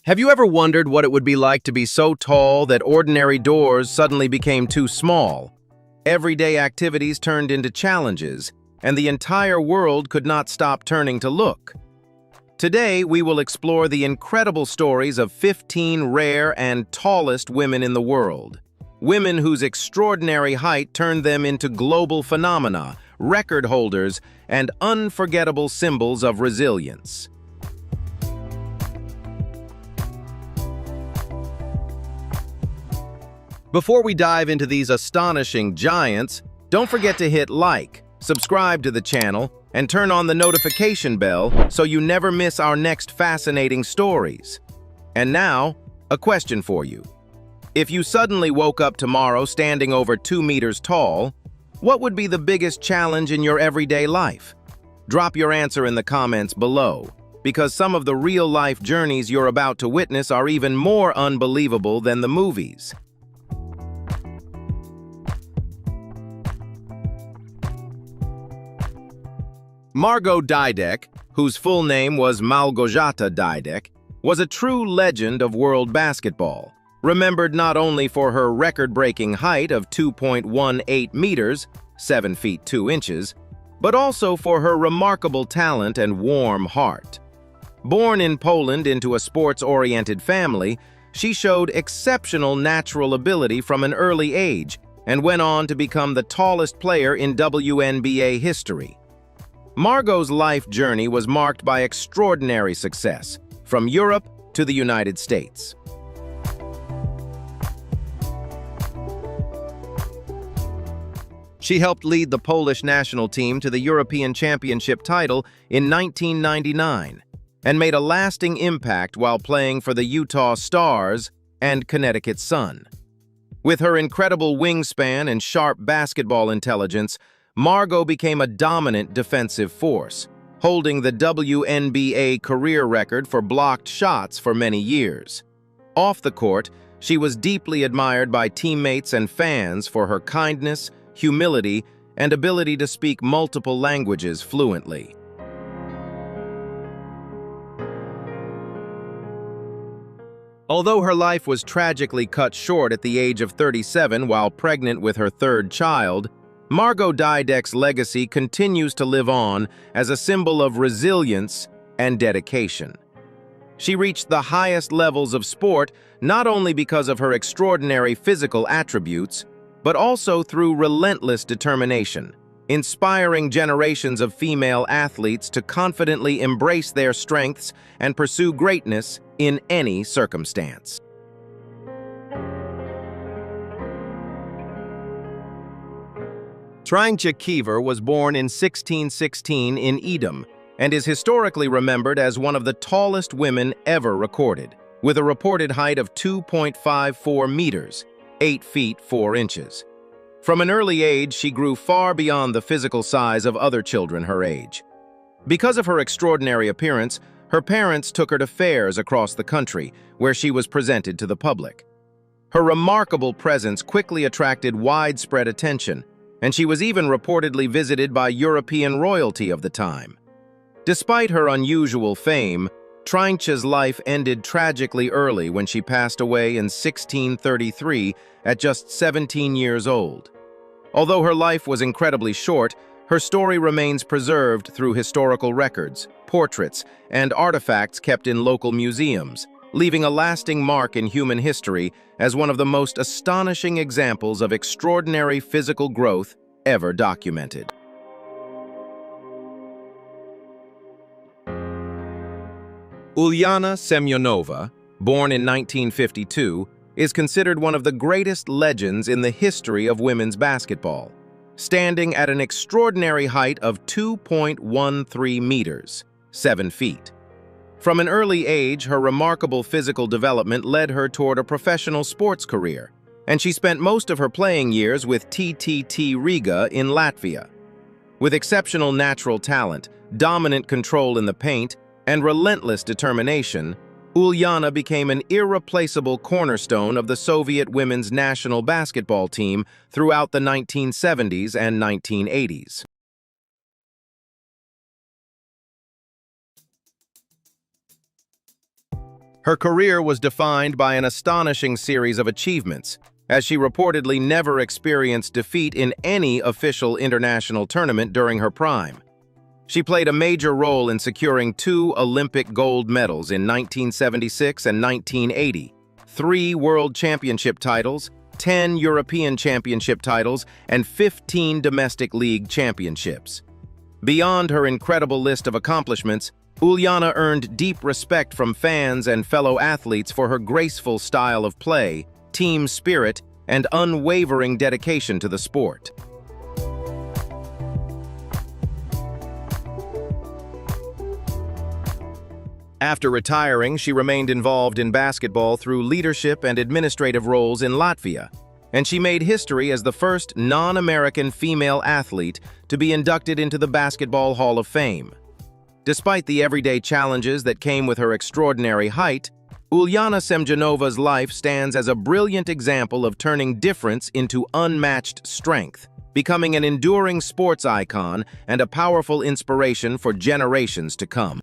Have you ever wondered what it would be like to be so tall that ordinary doors suddenly became too small? Everyday activities turned into challenges, and the entire world could not stop turning to look. Today, we will explore the incredible stories of 15 rare and tallest women in the world. Women whose extraordinary height turned them into global phenomena, record holders, and unforgettable symbols of resilience. Before we dive into these astonishing giants, don't forget to hit like, subscribe to the channel, and turn on the notification bell so you never miss our next fascinating stories. And now, a question for you. If you suddenly woke up tomorrow standing over 2 meters tall, what would be the biggest challenge in your everyday life? Drop your answer in the comments below, because some of the real-life journeys you're about to witness are even more unbelievable than the movies. Margo Dydek, whose full name was Margot Daidc, was a true legend of world basketball, remembered not only for her record-breaking height of 2.18 meters, 7 feet 2 inches, but also for her remarkable talent and warm heart. Born in Poland into a sports-oriented family, she showed exceptional natural ability from an early age and went on to become the tallest player in WNBA history. Margot's life journey was marked by extraordinary success, from Europe to the United States. She helped lead the Polish national team to the European Championship title in 1999 and made a lasting impact while playing for the Utah Stars and Connecticut Sun. With her incredible wingspan and sharp basketball intelligence, Margot became a dominant defensive force, holding the WNBA career record for blocked shots for many years. Off the court, she was deeply admired by teammates and fans for her kindness, humility, and ability to speak multiple languages fluently. Although her life was tragically cut short at the age of 37 while pregnant with her third child, Margo Dydek's legacy continues to live on as a symbol of resilience and dedication. She reached the highest levels of sport not only because of her extraordinary physical attributes, but also through relentless determination, inspiring generations of female athletes to confidently embrace their strengths and pursue greatness in any circumstance. Trancha Keever was born in 1616 in Edam and is historically remembered as one of the tallest women ever recorded, with a reported height of 2.54 meters, 8 feet 4 inches. From an early age, she grew far beyond the physical size of other children her age. Because of her extraordinary appearance, her parents took her to fairs across the country, where she was presented to the public. Her remarkable presence quickly attracted widespread attention, and she was even reportedly visited by European royalty of the time. Despite her unusual fame, Trijntje's life ended tragically early when she passed away in 1633 at just 17 years old. Although her life was incredibly short, her story remains preserved through historical records, portraits, and artifacts kept in local museums, leaving a lasting mark in human history as one of the most astonishing examples of extraordinary physical growth ever documented. Ulana Seamanova, born in 1952, is considered one of the greatest legends in the history of women's basketball, standing at an extraordinary height of 2.13 meters, 7 feet. From an early age, her remarkable physical development led her toward a professional sports career, and she spent most of her playing years with TTT Riga in Latvia. With exceptional natural talent, dominant control in the paint, and relentless determination, Ulana became an irreplaceable cornerstone of the Soviet women's national basketball team throughout the 1970s and 1980s. Her career was defined by an astonishing series of achievements, as she reportedly never experienced defeat in any official international tournament during her prime. She played a major role in securing 2 Olympic gold medals in 1976 and 1980, 3 World Championship titles, 10 European Championship titles, and 15 domestic league championships. Beyond her incredible list of accomplishments, Ulana earned deep respect from fans and fellow athletes for her graceful style of play, team spirit, and unwavering dedication to the sport. After retiring, she remained involved in basketball through leadership and administrative roles in Latvia, and she made history as the first non-American female athlete to be inducted into the Basketball Hall of Fame. Despite the everyday challenges that came with her extraordinary height, Ulana Seamanova's life stands as a brilliant example of turning difference into unmatched strength, becoming an enduring sports icon and a powerful inspiration for generations to come.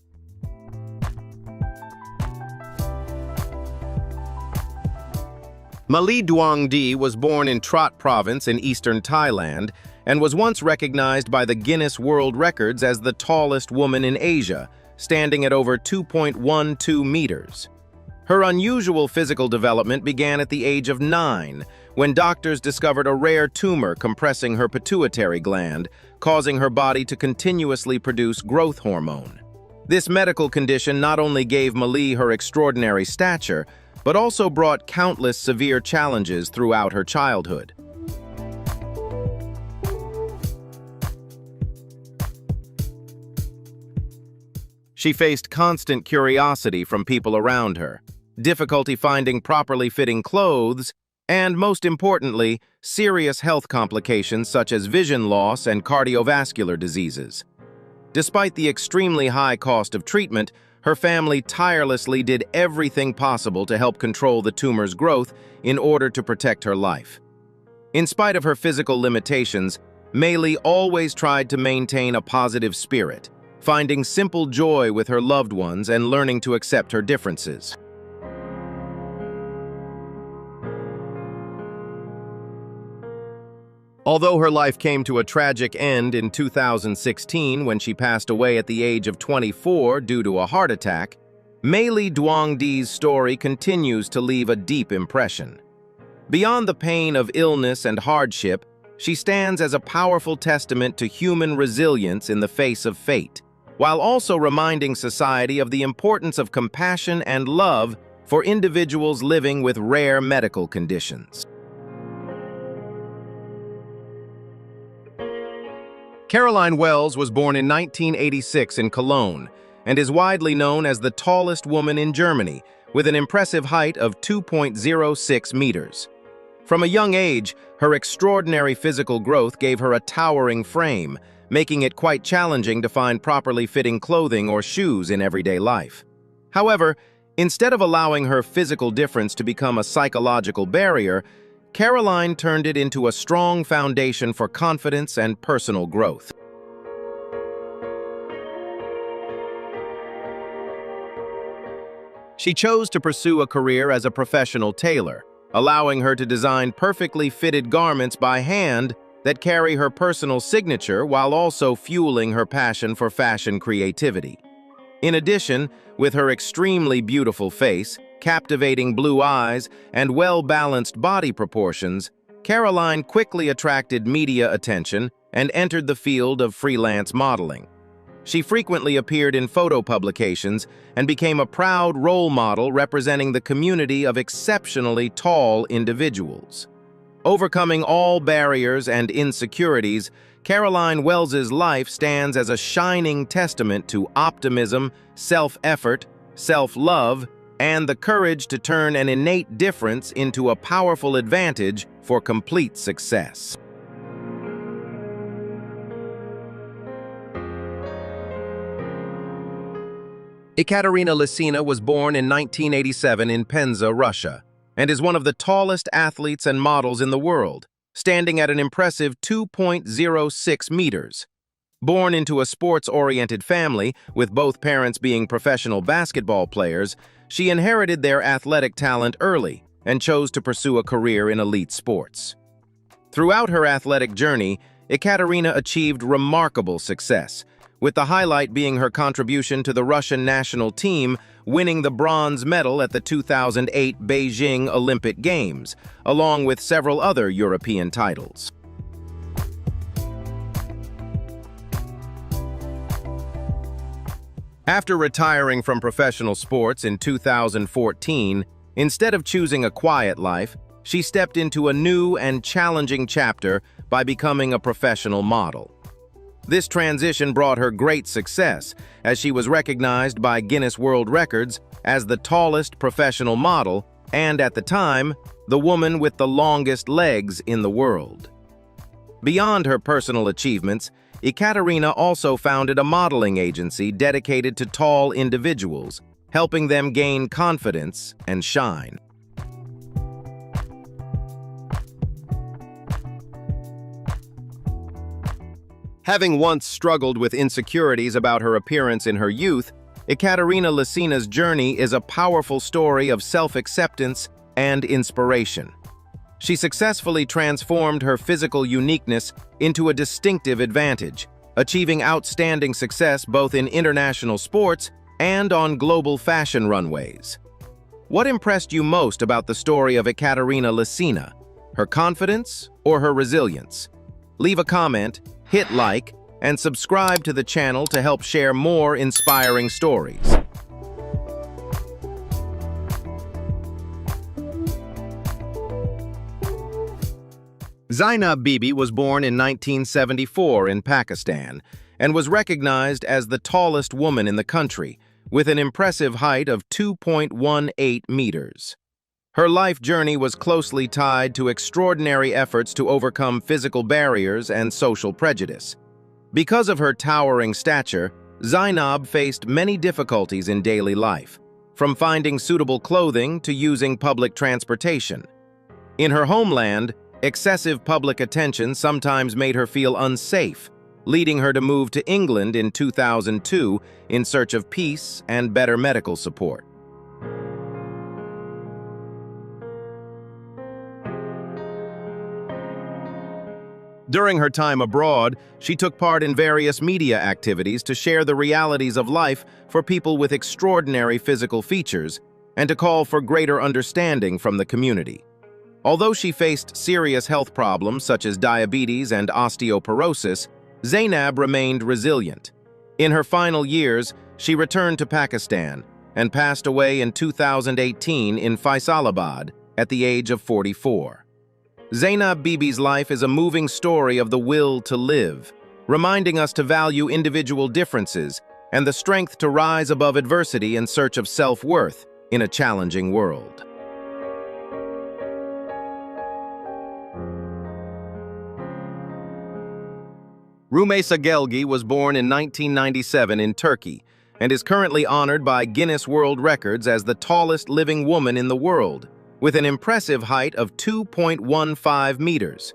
Dwang D was born in Trot Province in eastern Thailand and was once recognized by the Guinness World Records as the tallest woman in Asia, standing at over 2.12 meters. Her unusual physical development began at the age of 9, when doctors discovered a rare tumor compressing her pituitary gland, causing her body to continuously produce growth hormone. This medical condition not only gave Maly her extraordinary stature, but also brought countless severe challenges throughout her childhood. She faced constant curiosity from people around her, difficulty finding properly fitting clothes, and most importantly, serious health complications such as vision loss and cardiovascular diseases. Despite the extremely high cost of treatment, her family tirelessly did everything possible to help control the tumor's growth in order to protect her life. In spite of her physical limitations, Maly always tried to maintain a positive spirit, finding simple joy with her loved ones and learning to accept her differences. Although her life came to a tragic end in 2016 when she passed away at the age of 24 due to a heart attack, Maly Dwang D's story continues to leave a deep impression. Beyond the pain of illness and hardship, she stands as a powerful testament to human resilience in the face of fate, while also reminding society of the importance of compassion and love for individuals living with rare medical conditions. Caroline Wells was born in 1986 in Cologne and is widely known as the tallest woman in Germany, with an impressive height of 2.06 meters. From a young age, her extraordinary physical growth gave her a towering frame, making it quite challenging to find properly fitting clothing or shoes in everyday life. However, instead of allowing her physical difference to become a psychological barrier, Caroline turned it into a strong foundation for confidence and personal growth. She chose to pursue a career as a professional tailor, allowing her to design perfectly fitted garments by hand that carry her personal signature while also fueling her passion for fashion creativity. In addition, with her extremely beautiful face, captivating blue eyes, and well-balanced body proportions, Caroline quickly attracted media attention and entered the field of freelance modeling. She frequently appeared in photo publications and became a proud role model representing the community of exceptionally tall individuals. Overcoming all barriers and insecurities, Caroline Wells's life stands as a shining testament to optimism, self-effort, self-love, and the courage to turn an innate difference into a powerful advantage for complete success. Ikatarina Lasina was born in 1987 in Penza, Russia, and is one of the tallest athletes and models in the world, standing at an impressive 2.06 meters. Born into a sports-oriented family, with both parents being professional basketball players, she inherited their athletic talent early and chose to pursue a career in elite sports. Throughout her athletic journey, Ikatarina achieved remarkable success, with the highlight being her contribution to the Russian national team winning the bronze medal at the 2008 Beijing Olympic Games, along with several other European titles. After retiring from professional sports in 2014, instead of choosing a quiet life, she stepped into a new and challenging chapter by becoming a professional model. This transition brought her great success, as she was recognized by Guinness World Records as the tallest professional model and, at the time, the woman with the longest legs in the world. Beyond her personal achievements, Ikatarina also founded a modeling agency dedicated to tall individuals, helping them gain confidence and shine. Having once struggled with insecurities about her appearance in her youth, Ikatarina Lasina's journey is a powerful story of self-acceptance and inspiration. She successfully transformed her physical uniqueness into a distinctive advantage, achieving outstanding success both in international sports and on global fashion runways. What impressed you most about the story of Ikatarina Lasina? Her confidence or her resilience? Leave a comment, hit like, and subscribe to the channel to help share more inspiring stories. Zab Bibbi was born in 1974 in Pakistan and was recognized as the tallest woman in the country, with an impressive height of 2.18 meters. Her life journey was closely tied to extraordinary efforts to overcome physical barriers and social prejudice. Because of her towering stature, Zainab faced many difficulties in daily life, from finding suitable clothing to using public transportation. In her homeland, excessive public attention sometimes made her feel unsafe, leading her to move to England in 2002 in search of peace and better medical support. During her time abroad, she took part in various media activities to share the realities of life for people with extraordinary physical features and to call for greater understanding from the community. Although she faced serious health problems such as diabetes and osteoporosis, Zainab remained resilient. In her final years, she returned to Pakistan and passed away in 2018 in Faisalabad at the age of 44. Zab Bibbi's life is a moving story of the will to live, reminding us to value individual differences and the strength to rise above adversity in search of self-worth in a challenging world. Rume Sageli was born in 1997 in Turkey and is currently honored by Guinness World Records as the tallest living woman in the world, with an impressive height of 2.15 meters.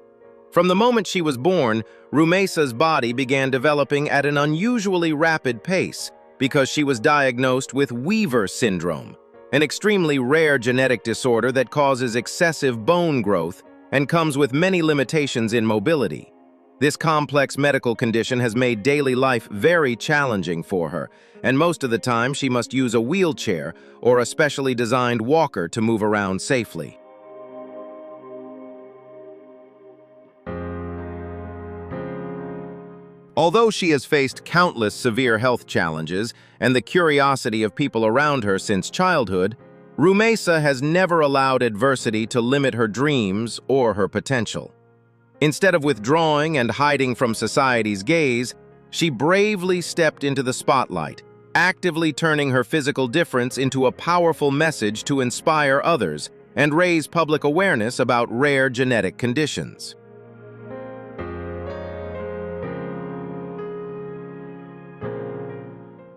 From the moment she was born, Rumesa's body began developing at an unusually rapid pace because she was diagnosed with Weaver syndrome, an extremely rare genetic disorder that causes excessive bone growth and comes with many limitations in mobility. This complex medical condition has made daily life very challenging for her, and most of the time she must use a wheelchair or a specially designed walker to move around safely. Although she has faced countless severe health challenges and the curiosity of people around her since childhood, Rumesa has never allowed adversity to limit her dreams or her potential. Instead of withdrawing and hiding from society's gaze, she bravely stepped into the spotlight, actively turning her physical difference into a powerful message to inspire others and raise public awareness about rare genetic conditions.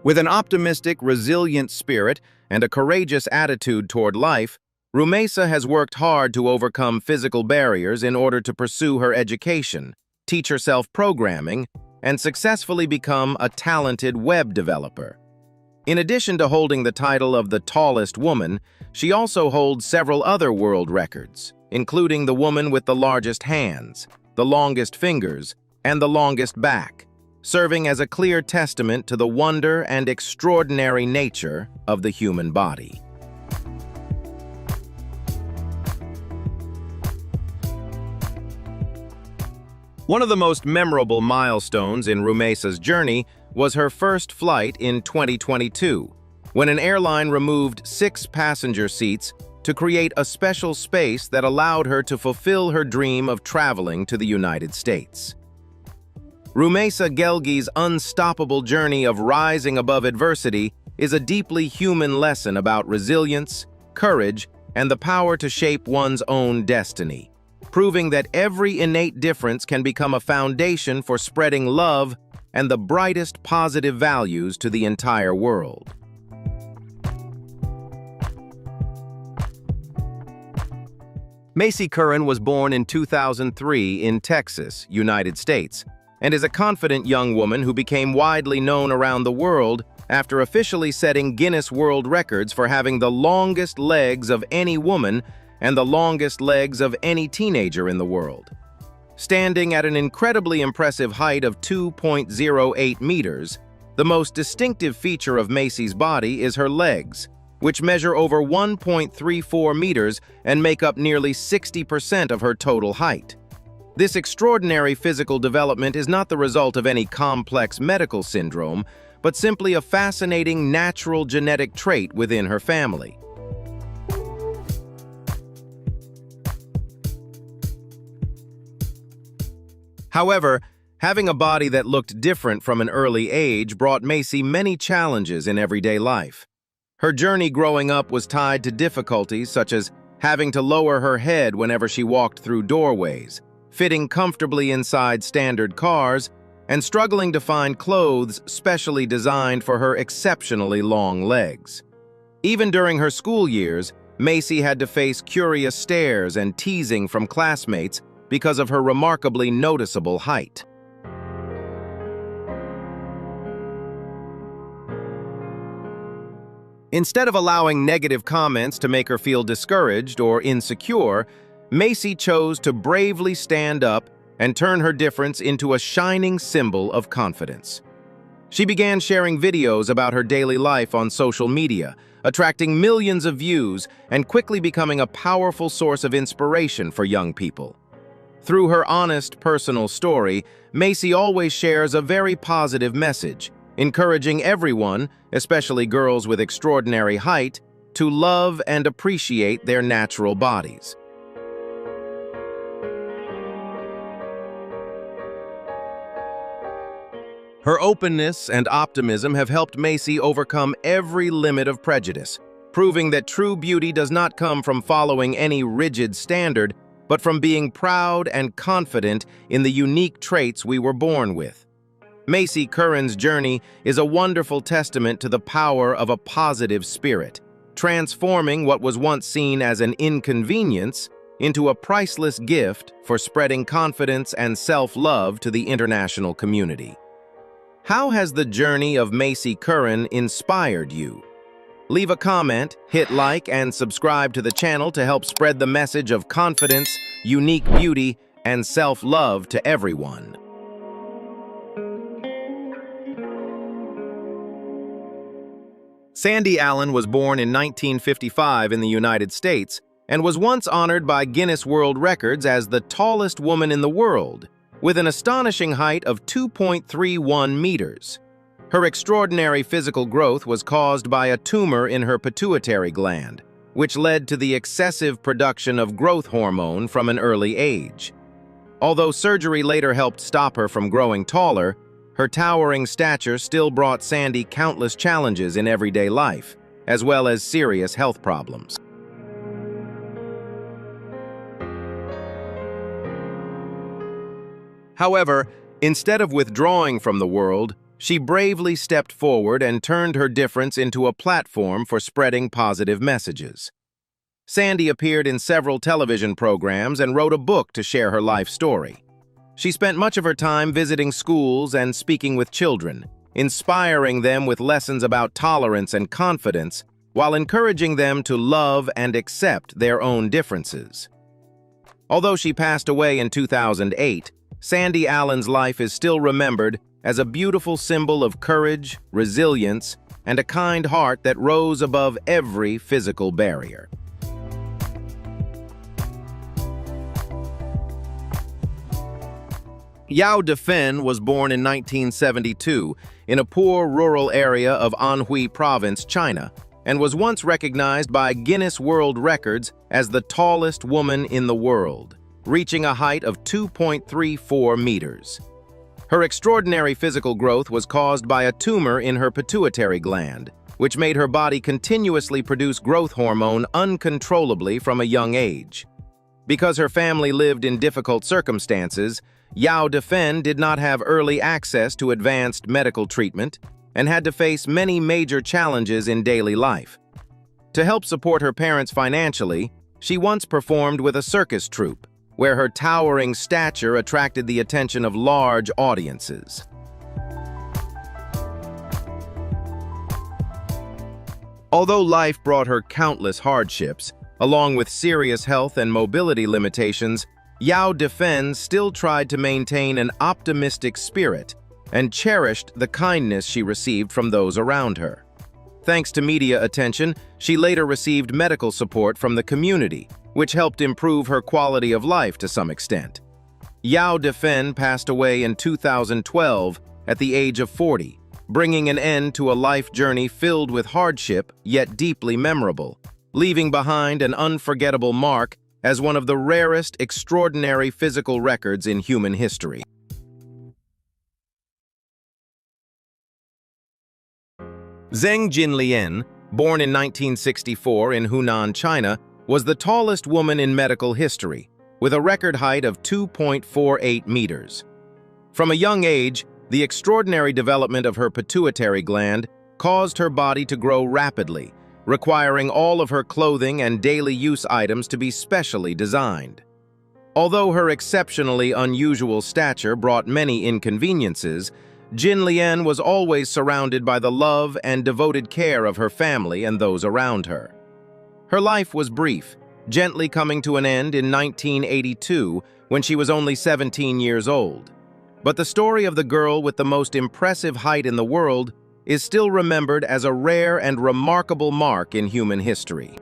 With an optimistic, resilient spirit and a courageous attitude toward life, Rumesa has worked hard to overcome physical barriers in order to pursue her education, teach herself programming, and successfully become a talented web developer. In addition to holding the title of the tallest woman, she also holds several other world records, including the woman with the largest hands, the longest fingers, and the longest back, serving as a clear testament to the wonder and extraordinary nature of the human body. One of the most memorable milestones in Rume's journey was her first flight in 2022, when an airline removed 6 passenger seats to create a special space that allowed her to fulfill her dream of traveling to the United States. Rume Sageli's unstoppable journey of rising above adversity is a deeply human lesson about resilience, courage, and the power to shape one's own destiny, proving that every innate difference can become a foundation for spreading love and the brightest positive values to the entire world. Macy Curran was born in 2003 in Texas, United States, and is a confident young woman who became widely known around the world after officially setting Guinness World Records for having the longest legs of any woman and the longest legs of any teenager in the world. Standing at an incredibly impressive height of 2.08 meters, the most distinctive feature of Macy's body is her legs, which measure over 1.34 meters and make up nearly 60% of her total height. This extraordinary physical development is not the result of any complex medical syndrome, but simply a fascinating natural genetic trait within her family. However, having a body that looked different from an early age brought Macy many challenges in everyday life. Her journey growing up was tied to difficulties such as having to lower her head whenever she walked through doorways, fitting comfortably inside standard cars, and struggling to find clothes specially designed for her exceptionally long legs. Even during her school years, Macy had to face curious stares and teasing from classmates because of her remarkably noticeable height. Instead of allowing negative comments to make her feel discouraged or insecure, Macy chose to bravely stand up and turn her difference into a shining symbol of confidence. She began sharing videos about her daily life on social media, attracting millions of views and quickly becoming a powerful source of inspiration for young people. Through her honest, personal story, Macy always shares a very positive message, encouraging everyone, especially girls with extraordinary height, to love and appreciate their natural bodies. Her openness and optimism have helped Macy overcome every limit of prejudice, proving that true beauty does not come from following any rigid standard, but from being proud and confident in the unique traits we were born with. Macy Curran's journey is a wonderful testament to the power of a positive spirit, transforming what was once seen as an inconvenience into a priceless gift for spreading confidence and self-love to the international community. How has the journey of Macy Curran inspired you? Leave a comment, hit like, and subscribe to the channel to help spread the message of confidence, unique beauty, and self-love to everyone. Sandy Allen was born in 1955 in the United States and was once honored by Guinness World Records as the tallest woman in the world, with an astonishing height of 2.31 meters. Her extraordinary physical growth was caused by a tumor in her pituitary gland, which led to the excessive production of growth hormone from an early age. Although surgery later helped stop her from growing taller, her towering stature still brought Sandy countless challenges in everyday life, as well as serious health problems. However, instead of withdrawing from the world, she bravely stepped forward and turned her difference into a platform for spreading positive messages. Sandy appeared in several television programs and wrote a book to share her life story. She spent much of her time visiting schools and speaking with children, inspiring them with lessons about tolerance and confidence, while encouraging them to love and accept their own differences. Although she passed away in 2008, Sandy Allen's life is still remembered as a beautiful symbol of courage, resilience, and a kind heart that rose above every physical barrier. Yao Defen was born in 1972 in a poor rural area of Anhui Province, China, and was once recognized by Guinness World Records as the tallest woman in the world, reaching a height of 2.34 meters. Her extraordinary physical growth was caused by a tumor in her pituitary gland, which made her body continuously produce growth hormone uncontrollably from a young age. Because her family lived in difficult circumstances, Yao Defen did not have early access to advanced medical treatment and had to face many major challenges in daily life. To help support her parents financially, she once performed with a circus troupe, where her towering stature attracted the attention of large audiences. Although life brought her countless hardships, along with serious health and mobility limitations, Yao Defen still tried to maintain an optimistic spirit and cherished the kindness she received from those around her. Thanks to media attention, she later received medical support from the community, which helped improve her quality of life to some extent. Yao Defen passed away in 2012 at the age of 40, bringing an end to a life journey filled with hardship yet deeply memorable, leaving behind an unforgettable mark as one of the rarest extraordinary physical records in human history. Zeng Jinlian, born in 1964 in Hunan, China, was the tallest woman in medical history, with a record height of 2.48 meters. From a young age, the extraordinary development of her pituitary gland caused her body to grow rapidly, requiring all of her clothing and daily use items to be specially designed. Although her exceptionally unusual stature brought many inconveniences, Jinlian was always surrounded by the love and devoted care of her family and those around her. Her life was brief, gently coming to an end in 1982 when she was only 17 years old. But the story of the girl with the most impressive height in the world is still remembered as a rare and remarkable mark in human history.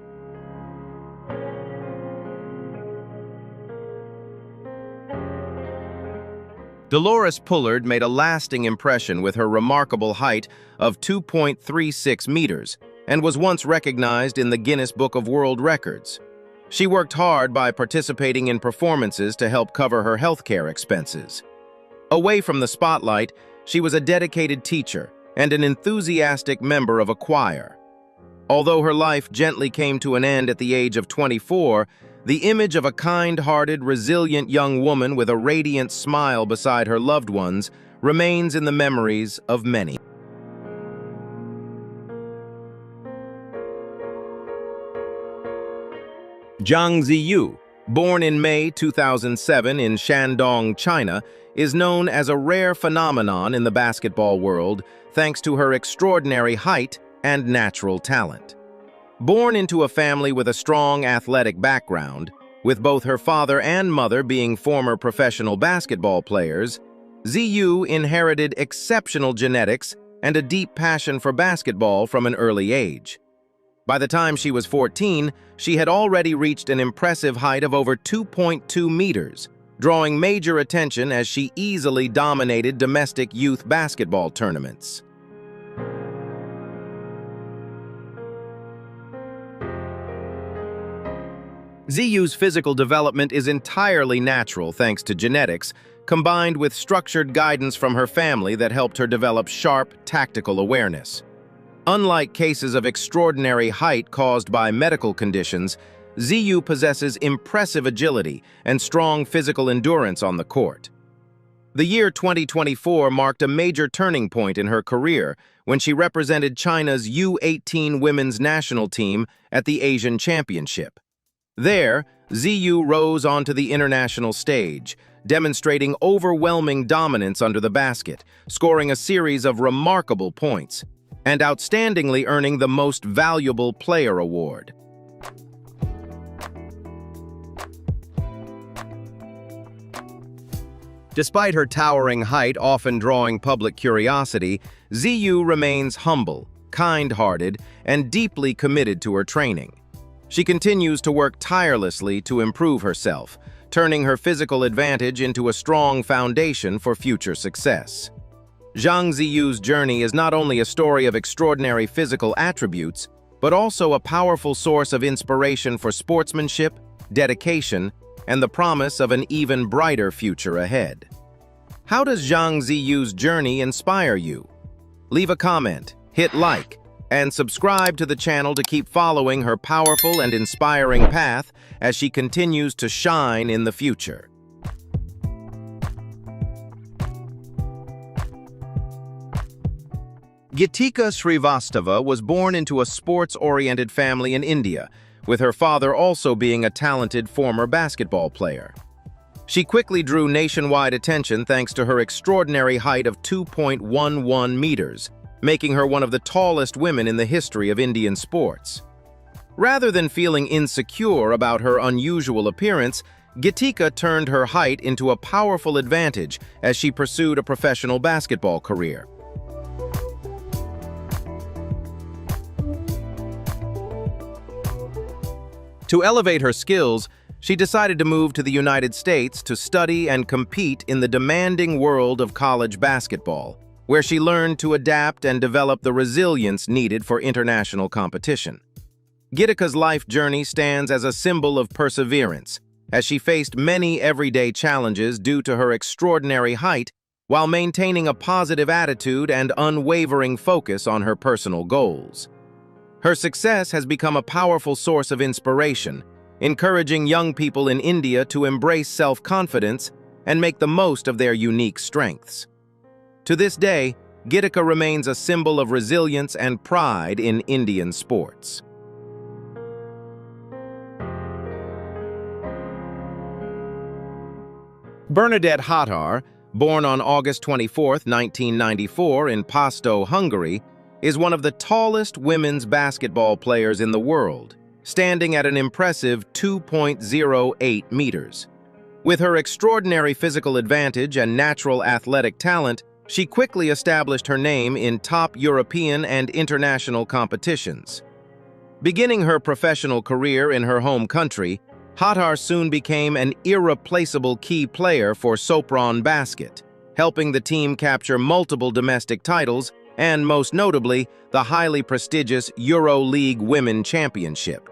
Dolores Pullard made a lasting impression with her remarkable height of 2.36 meters and was once recognized in the Guinness Book of World Records. She worked hard by participating in performances to help cover her healthcare expenses. Away from the spotlight, she was a dedicated teacher and an enthusiastic member of a choir. Although her life gently came to an end at the age of 24, the image of a kind-hearted, resilient young woman with a radiant smile beside her loved ones remains in the memories of many. Jang Zu, born in May 2007 in Shandong, China, is known as a rare phenomenon in the basketball world thanks to her extraordinary height and natural talent. Born into a family with a strong athletic background, with both her father and mother being former professional basketball players, Zu inherited exceptional genetics and a deep passion for basketball from an early age. By the time she was 14, she had already reached an impressive height of over 2.2 meters, drawing major attention as she easily dominated domestic youth basketball tournaments. Zu's physical development is entirely natural thanks to genetics, combined with structured guidance from her family that helped her develop sharp, tactical awareness. Unlike cases of extraordinary height caused by medical conditions, Zu possesses impressive agility and strong physical endurance on the court. The year 2024 marked a major turning point in her career when she represented China's U18 women's national team at the Asian Championship. There, Zu rose onto the international stage, demonstrating overwhelming dominance under the basket, scoring a series of remarkable points, and outstandingly earning the Most Valuable Player award. Despite her towering height often drawing public curiosity, Ziyu remains humble, kind-hearted, and deeply committed to her training. She continues to work tirelessly to improve herself, turning her physical advantage into a strong foundation for future success. Zhang Ziyu's journey is not only a story of extraordinary physical attributes, but also a powerful source of inspiration for sportsmanship, dedication, and the promise of an even brighter future ahead. How does Zhang Ziyu's journey inspire you? Leave a comment, hit like, and subscribe to the channel to keep following her powerful and inspiring path as she continues to shine in the future. Gatika Shvastava was born into a sports-oriented family in India, with her father also being a talented former basketball player. She quickly drew nationwide attention thanks to her extraordinary height of 2.11 meters, making her one of the tallest women in the history of Indian sports. Rather than feeling insecure about her unusual appearance, Gatika turned her height into a powerful advantage as she pursued a professional basketball career. To elevate her skills, she decided to move to the United States to study and compete in the demanding world of college basketball, where she learned to adapt and develop the resilience needed for international competition. Gatika's life journey stands as a symbol of perseverance, as she faced many everyday challenges due to her extraordinary height while maintaining a positive attitude and unwavering focus on her personal goals. Her success has become a powerful source of inspiration, encouraging young people in India to embrace self-confidence and make the most of their unique strengths. To this day, Gatika remains a symbol of resilience and pride in Indian sports. Bernardet Hatar, born on August 24, 1994 in Pasto, Hungary, is one of the tallest women's basketball players in the world, standing at an impressive 2.08 meters. With her extraordinary physical advantage and natural athletic talent, she quickly established her name in top European and international competitions. Beginning her professional career in her home country, Hatar soon became an irreplaceable key player for Sopron Basket, helping the team capture multiple domestic titles and, most notably, the highly prestigious EuroLeague Women Championship.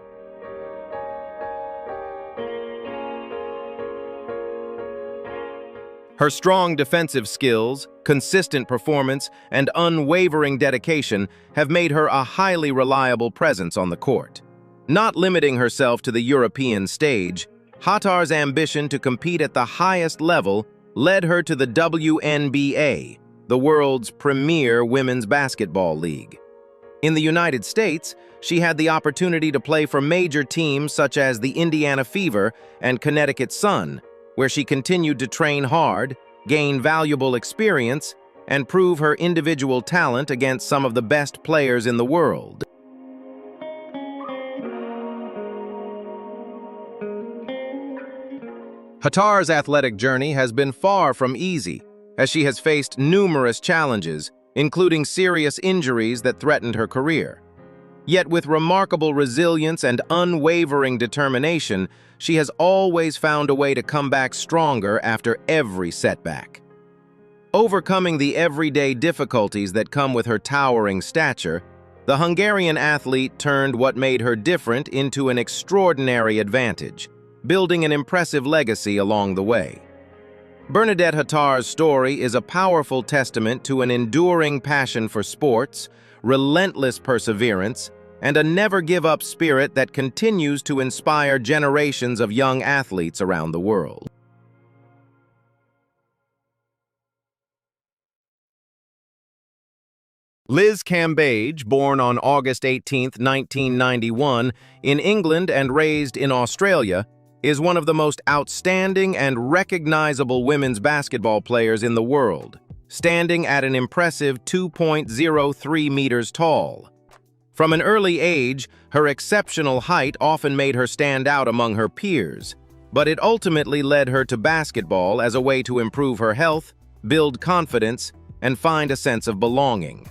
Her strong defensive skills, consistent performance, and unwavering dedication have made her a highly reliable presence on the court. Not limiting herself to the European stage, Hatar's ambition to compete at the highest level led her to the WNBA, the world's premier women's basketball league. In the United States, she had the opportunity to play for major teams such as the Indiana Fever and Connecticut Sun, where she continued to train hard, gain valuable experience, and prove her individual talent against some of the best players in the world. Hatar's athletic journey has been far from easy, as she has faced numerous challenges, including serious injuries that threatened her career. Yet with remarkable resilience and unwavering determination, she has always found a way to come back stronger after every setback. Overcoming the everyday difficulties that come with her towering stature, the Hungarian athlete turned what made her different into an extraordinary advantage, building an impressive legacy along the way. Bernardet Hatar's story is a powerful testament to an enduring passion for sports, relentless perseverance, and a never-give-up spirit that continues to inspire generations of young athletes around the world. Liz Cambage, born on August 18, 1991, in England and raised in Australia, is one of the most outstanding and recognizable women's basketball players in the world, standing at an impressive 2.03 meters tall. From an early age, her exceptional height often made her stand out among her peers, but it ultimately led her to basketball as a way to improve her health, build confidence, and find a sense of belonging.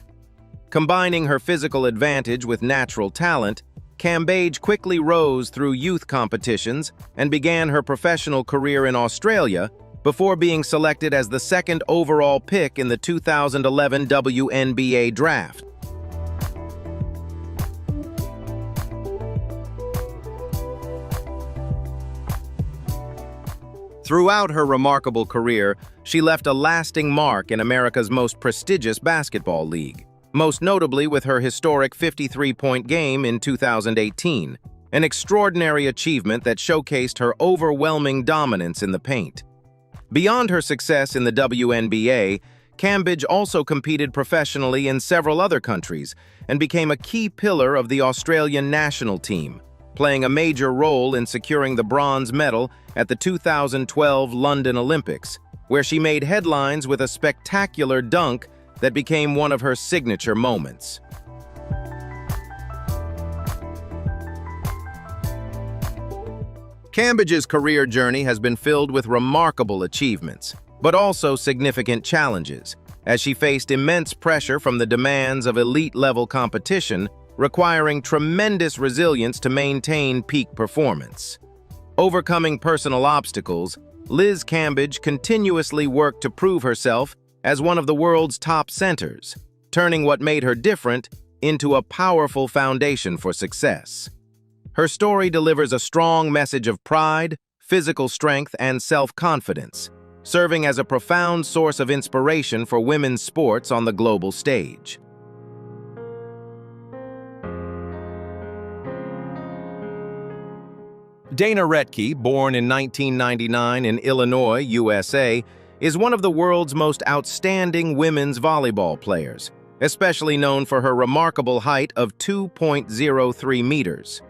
Combining her physical advantage with natural talent, Cambage quickly rose through youth competitions and began her professional career in Australia before being selected as the second overall pick in the 2011 WNBA draft. Throughout her remarkable career, she left a lasting mark in America's most prestigious basketball league, most notably with her historic 53-point game in 2018, an extraordinary achievement that showcased her overwhelming dominance in the paint. Beyond her success in the WNBA, Cambage also competed professionally in several other countries and became a key pillar of the Australian national team, playing a major role in securing the bronze medal at the 2012 London Olympics, where she made headlines with a spectacular dunk that became one of her signature moments. Cambage's career journey has been filled with remarkable achievements, but also significant challenges, as she faced immense pressure from the demands of elite-level competition, requiring tremendous resilience to maintain peak performance. Overcoming personal obstacles, Liz Cambage continuously worked to prove herself as one of the world's top centers, turning what made her different into a powerful foundation for success. Her story delivers a strong message of pride, physical strength, and self-confidence, serving as a profound source of inspiration for women's sports on the global stage. Dana Redkkey, born in 1999 in Illinois, USA, is one of the world's most outstanding women's volleyball players, especially known for her remarkable height of 2.03 meters.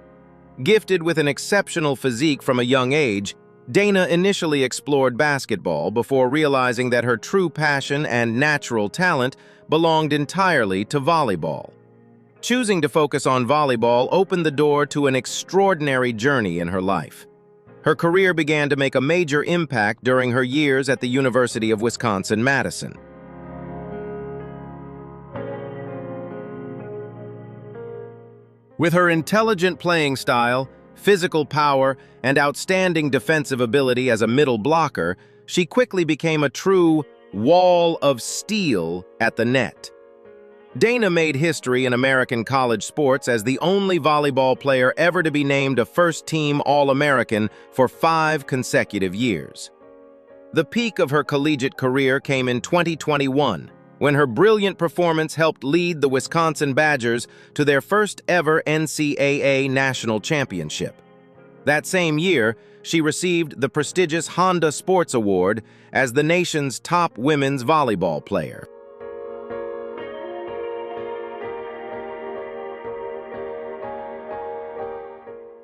Gifted with an exceptional physique from a young age, Dana initially explored basketball before realizing that her true passion and natural talent belonged entirely to volleyball. Choosing to focus on volleyball opened the door to an extraordinary journey in her life. Her career began to make a major impact during her years at the University of Wisconsin-Madison. With her intelligent playing style, physical power, and outstanding defensive ability as a middle blocker, she quickly became a true wall of steel at the net. Dana made history in American college sports as the only volleyball player ever to be named a first-team All-American for 5 consecutive years. The peak of her collegiate career came in 2021, when her brilliant performance helped lead the Wisconsin Badgers to their first-ever NCAA national championship. That same year, she received the prestigious Honda Sports Award as the nation's top women's volleyball player.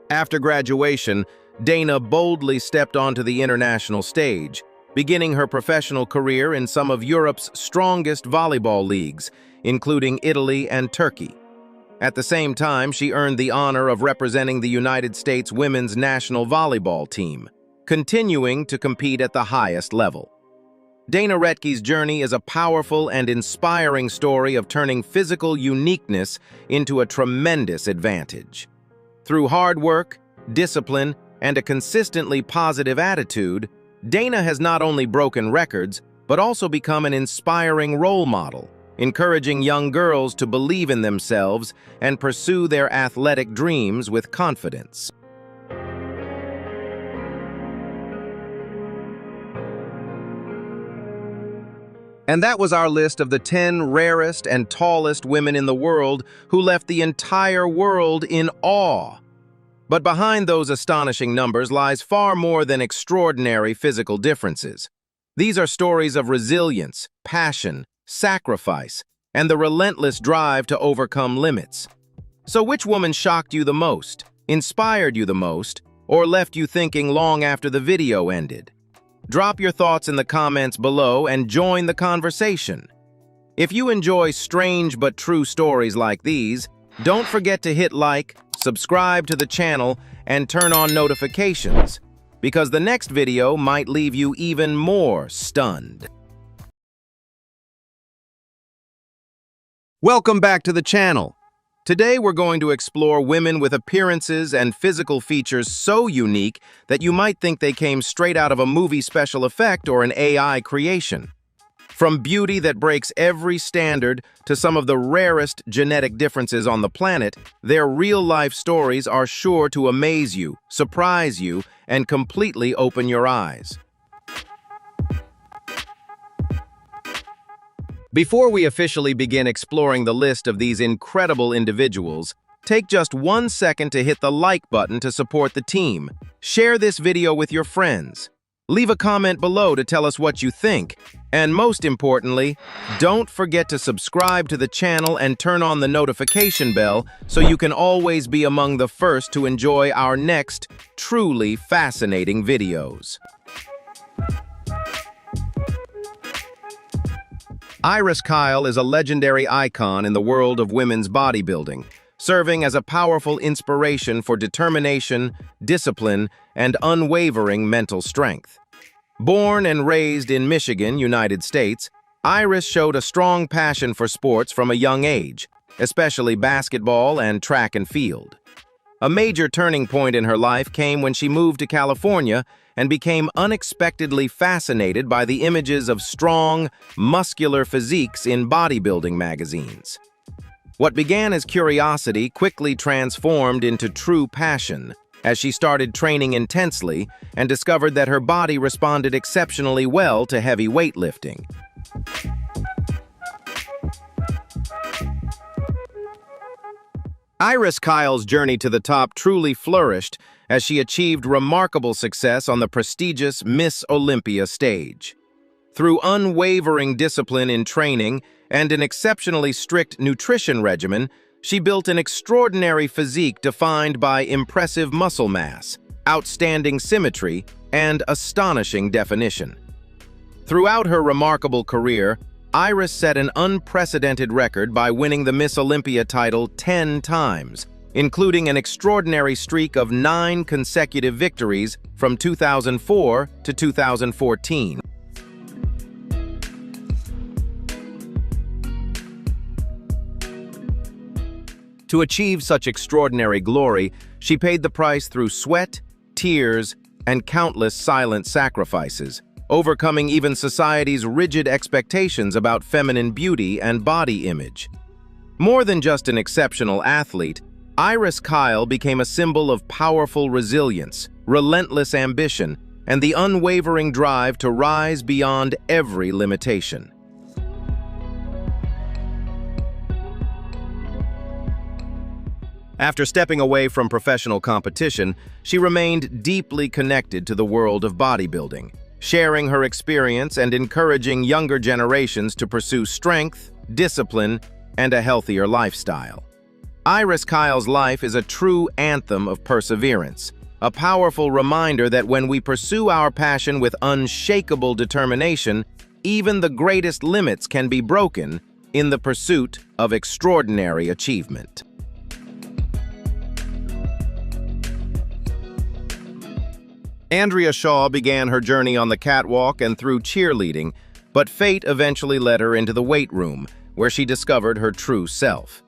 After graduation, Dana boldly stepped onto the international stage, beginning her professional career in some of Europe's strongest volleyball leagues, including Italy and Turkey. At the same time, she earned the honor of representing the United States women's national volleyball team, continuing to compete at the highest level. Dana Redkkey's journey is a powerful and inspiring story of turning physical uniqueness into a tremendous advantage. Through hard work, discipline, and a consistently positive attitude, Dana has not only broken records, but also become an inspiring role model, encouraging young girls to believe in themselves and pursue their athletic dreams with confidence. And that was our list of the 10 rarest and tallest women in the world who left the entire world in awe. But behind those astonishing numbers lies far more than extraordinary physical differences. These are stories of resilience, passion, sacrifice, and the relentless drive to overcome limits. So which woman shocked you the most, inspired you the most, or left you thinking long after the video ended? Drop your thoughts in the comments below and join the conversation. If you enjoy strange but true stories like these, don't forget to hit like, subscribe to the channel, and turn on notifications, because the next video might leave you even more stunned. Welcome back to the channel. Today we're going to explore women with appearances and physical features so unique that you might think they came straight out of a movie special effect or an AI creation. From beauty that breaks every standard to some of the rarest genetic differences on the planet, their real-life stories are sure to amaze you, surprise you, and completely open your eyes. Before we officially begin exploring the list of these incredible individuals, take just 1 second to hit the like button to support the team. Share this video with your friends. Leave a comment below to tell us what you think. And most importantly, don't forget to subscribe to the channel and turn on the notification bell so you can always be among the first to enjoy our next truly fascinating videos. Iris Kyle is a legendary icon in the world of women's bodybuilding, serving as a powerful inspiration for determination, discipline, and unwavering mental strength. Born and raised in Michigan, United States, Iris showed a strong passion for sports from a young age, especially basketball and track and field. A major turning point in her life came when she moved to California and became unexpectedly fascinated by the images of strong, muscular physiques in bodybuilding magazines. What began as curiosity quickly transformed into true passion as she started training intensely and discovered that her body responded exceptionally well to heavy weightlifting. Iris Kyle's journey to the top truly flourished as she achieved remarkable success on the prestigious Miss Olympia stage. Through unwavering discipline in training and an exceptionally strict nutrition regimen, she built an extraordinary physique defined by impressive muscle mass, outstanding symmetry, and astonishing definition. Throughout her remarkable career, Iris set an unprecedented record by winning the Miss Olympia title 10 times, including an extraordinary streak of 9 consecutive victories from 2004 to 2014. To achieve such extraordinary glory, she paid the price through sweat, tears, and countless silent sacrifices, overcoming even society's rigid expectations about feminine beauty and body image. More than just an exceptional athlete, Iris Kyle became a symbol of powerful resilience, relentless ambition, and the unwavering drive to rise beyond every limitation. After stepping away from professional competition, she remained deeply connected to the world of bodybuilding, sharing her experience and encouraging younger generations to pursue strength, discipline, and a healthier lifestyle. Iris Kyle's life is a true anthem of perseverance, a powerful reminder that when we pursue our passion with unshakable determination, even the greatest limits can be broken in the pursuit of extraordinary achievement. Andrea Shaw began her journey on the catwalk and through cheerleading, but fate eventually led her into the weight room, where she discovered her true self.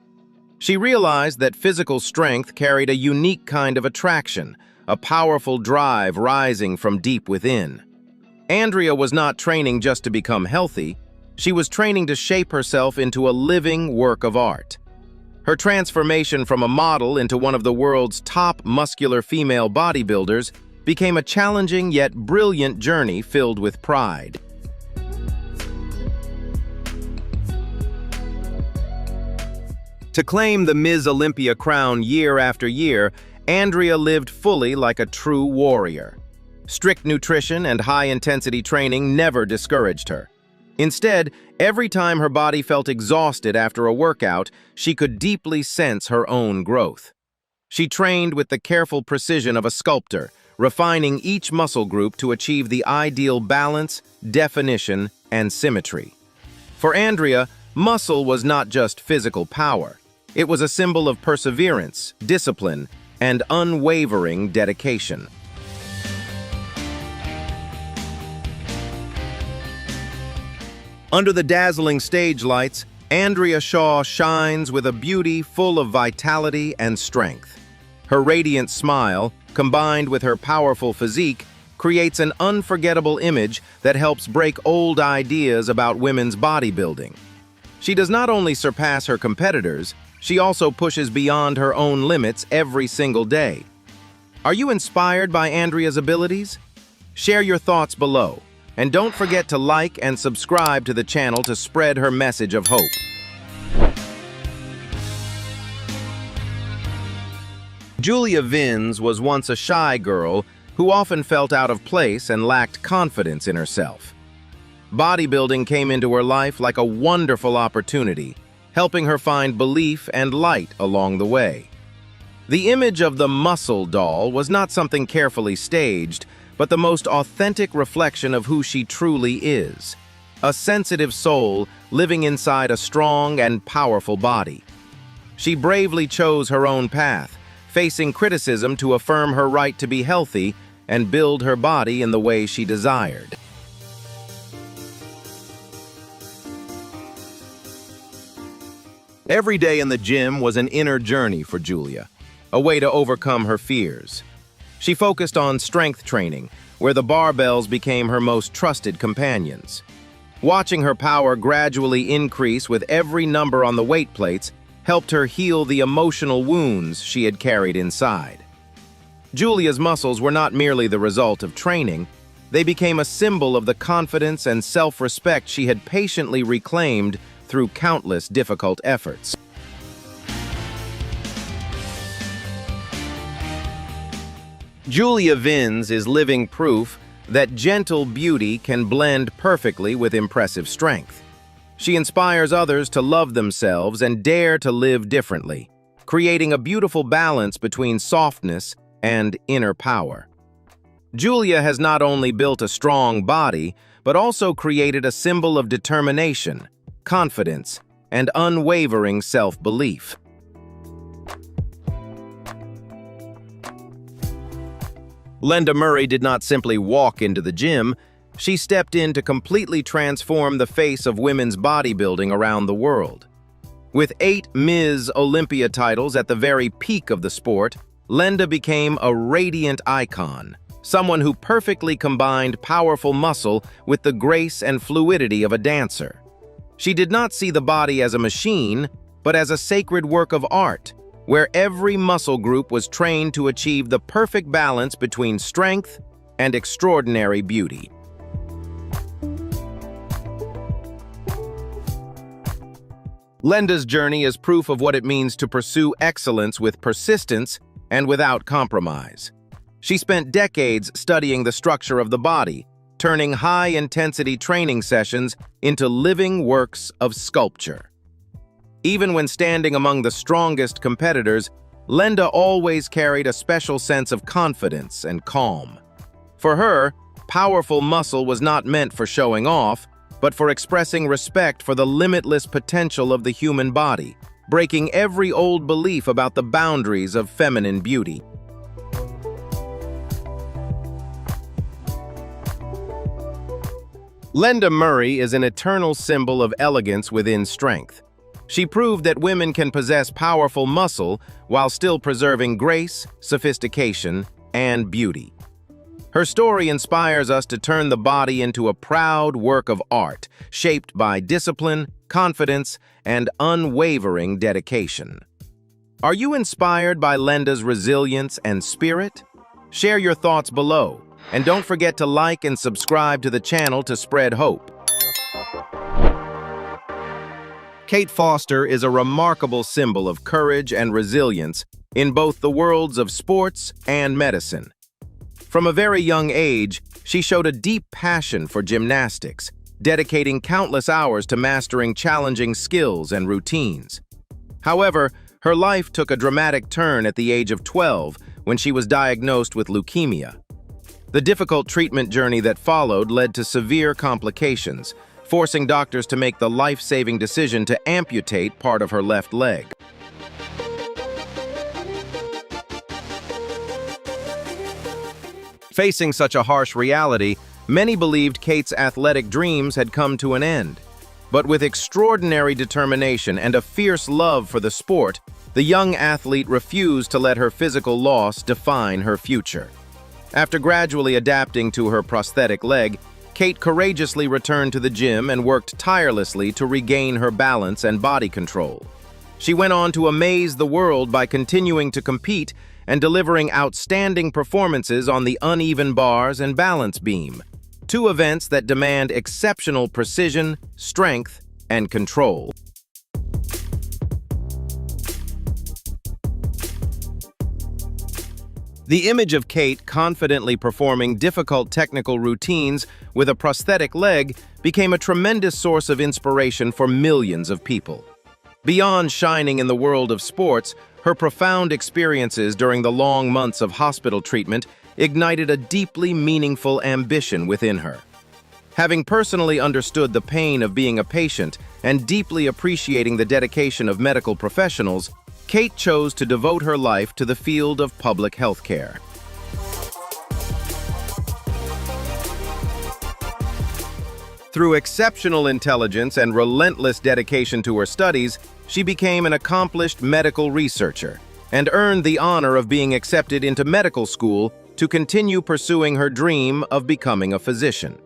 She realized that physical strength carried a unique kind of attraction, a powerful drive rising from deep within. Andrea was not training just to become healthy, she was training to shape herself into a living work of art. Her transformation from a model into one of the world's top muscular female bodybuilders became a challenging yet brilliant journey filled with pride. To claim the Ms. Olympia crown year after year, Andrea lived fully like a true warrior. Strict nutrition and high-intensity training never discouraged her. Instead, every time her body felt exhausted after a workout, she could deeply sense her own growth. She trained with the careful precision of a sculptor, refining each muscle group to achieve the ideal balance, definition, and symmetry. For Andrea, muscle was not just physical power. It was a symbol of perseverance, discipline, and unwavering dedication. Under the dazzling stage lights, Andrea Shaw shines with a beauty full of vitality and strength. Her radiant smile, combined with her powerful physique, creates an unforgettable image that helps break old ideas about women's bodybuilding. She does not only surpass her competitors, she also pushes beyond her own limits every single day. Are you inspired by Andrea's abilities? Share your thoughts below, and don't forget to like and subscribe to the channel to spread her message of hope. Julia Vinz was once a shy girl who often felt out of place and lacked confidence in herself. Bodybuilding came into her life like a wonderful opportunity, helping her find belief and light along the way. The image of the muscle doll was not something carefully staged, but the most authentic reflection of who she truly is, a sensitive soul living inside a strong and powerful body. She bravely chose her own path, facing criticism to affirm her right to be healthy and build her body in the way she desired. Every day in the gym was an inner journey for Julia, a way to overcome her fears. She focused on strength training, where the barbells became her most trusted companions. Watching her power gradually increase with every number on the weight plates helped her heal the emotional wounds she had carried inside. Julia's muscles were not merely the result of training, they became a symbol of the confidence and self-respect she had patiently reclaimed through countless difficult efforts. Julia Vinz is living proof that gentle beauty can blend perfectly with impressive strength. She inspires others to love themselves and dare to live differently, creating a beautiful balance between softness and inner power. Julia has not only built a strong body, but also created a symbol of determination, confidence, and unwavering self-belief. Lenda Murray did not simply walk into the gym, she stepped in to completely transform the face of women's bodybuilding around the world. With 8 Ms. Olympia titles at the very peak of the sport, Lenda became a radiant icon, someone who perfectly combined powerful muscle with the grace and fluidity of a dancer. She did not see the body as a machine, but as a sacred work of art, where every muscle group was trained to achieve the perfect balance between strength and extraordinary beauty. Lenda's journey is proof of what it means to pursue excellence with persistence and without compromise. She spent decades studying the structure of the body, turning high-intensity training sessions into living works of sculpture. Even when standing among the strongest competitors, Lenda always carried a special sense of confidence and calm. For her, powerful muscle was not meant for showing off, but for expressing respect for the limitless potential of the human body, breaking every old belief about the boundaries of feminine beauty. Lenda Murray is an eternal symbol of elegance within strength. She proved that women can possess powerful muscle while still preserving grace, sophistication, and beauty. Her story inspires us to turn the body into a proud work of art, shaped by discipline, confidence, and unwavering dedication. Are you inspired by Lenda's resilience and spirit? Share your thoughts below, and don't forget to like and subscribe to the channel to spread hope. Kate Foster is a remarkable symbol of courage and resilience in both the worlds of sports and medicine. From a very young age, she showed a deep passion for gymnastics, dedicating countless hours to mastering challenging skills and routines. However, Her life took a dramatic turn at the age of 12 when she was diagnosed with leukemia. The difficult treatment journey that followed led to severe complications, forcing doctors to make the life-saving decision to amputate part of her left leg. Facing such a harsh reality, many believed Kate's athletic dreams had come to an end. But with extraordinary determination and a fierce love for the sport, the young athlete refused to let her physical loss define her future. After gradually adapting to her prosthetic leg, Kate courageously returned to the gym and worked tirelessly to regain her balance and body control. She went on to amaze the world by continuing to compete and delivering outstanding performances on the uneven bars and balance beam, two events that demand exceptional precision, strength, and control. The image of Kate confidently performing difficult technical routines with a prosthetic leg became a tremendous source of inspiration for millions of people. Beyond shining in the world of sports, her profound experiences during the long months of hospital treatment ignited a deeply meaningful ambition within her. Having personally understood the pain of being a patient and deeply appreciating the dedication of medical professionals, Kate chose to devote her life to the field of public health care. Through exceptional intelligence and relentless dedication to her studies, she became an accomplished medical researcher and earned the honor of being accepted into medical school to continue pursuing her dream of becoming a physician.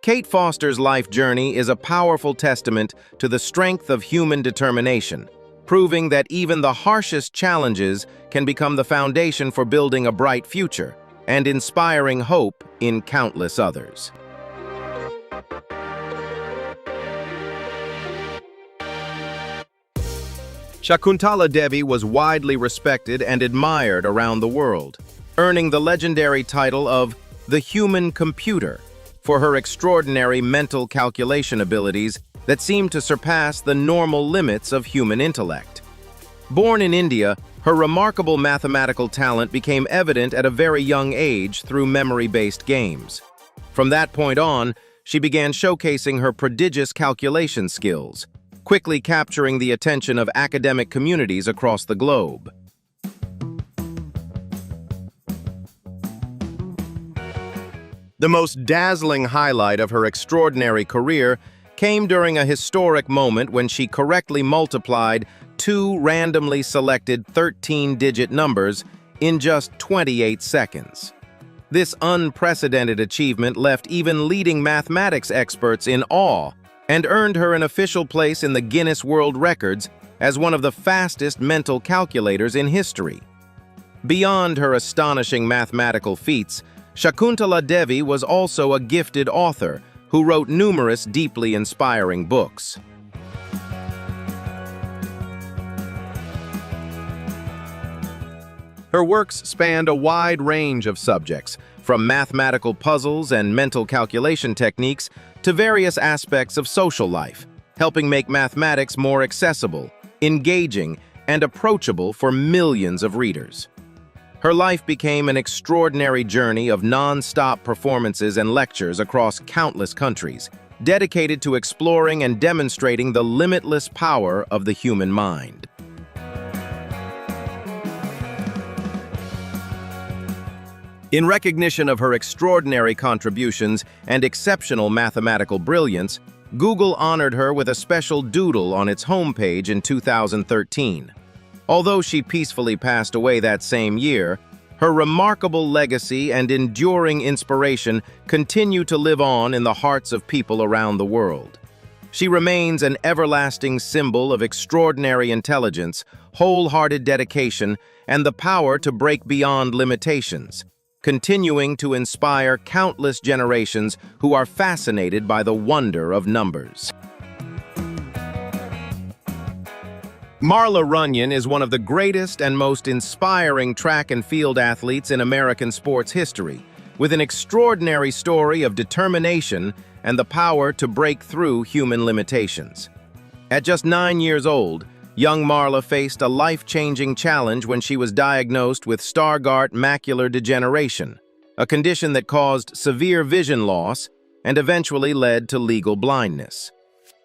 Kate Foster's life journey is a powerful testament to the strength of human determination, proving that even the harshest challenges can become the foundation for building a bright future and inspiring hope in countless others. Shakuntala Devi was widely respected and admired around the world, earning the legendary title of the Human Computer for her extraordinary mental calculation abilities that seemed to surpass the normal limits of human intellect. Born in India, her remarkable mathematical talent became evident at a very young age through memory-based games. From that point on, she began showcasing her prodigious calculation skills, quickly capturing the attention of academic communities across the globe. The most dazzling highlight of her extraordinary career came during a historic moment when she correctly multiplied two randomly selected 13-digit numbers in just 28 seconds. This unprecedented achievement left even leading mathematics experts in awe and earned her an official place in the Guinness World Records as one of the fastest mental calculators in history. Beyond her astonishing mathematical feats, Shakuntala Devi was also a gifted author who wrote numerous deeply inspiring books. Her works spanned a wide range of subjects, from mathematical puzzles and mental calculation techniques to various aspects of social life, helping make mathematics more accessible, engaging, and approachable for millions of readers. Her life became an extraordinary journey of non-stop performances and lectures across countless countries, dedicated to exploring and demonstrating the limitless power of the human mind. In recognition of her extraordinary contributions and exceptional mathematical brilliance, Google honored her with a special doodle on its homepage in 2013. Although she peacefully passed away that same year, her remarkable legacy and enduring inspiration continue to live on in the hearts of people around the world. She remains an everlasting symbol of extraordinary intelligence, wholehearted dedication, and the power to break beyond limitations, continuing to inspire countless generations who are fascinated by the wonder of numbers. Marla Runyon is one of the greatest and most inspiring track and field athletes in American sports history, with an extraordinary story of determination and the power to break through human limitations. At just 9 years old, young Marla faced a life-changing challenge when she was diagnosed with Stargardt macular degeneration, a condition that caused severe vision loss and eventually led to legal blindness.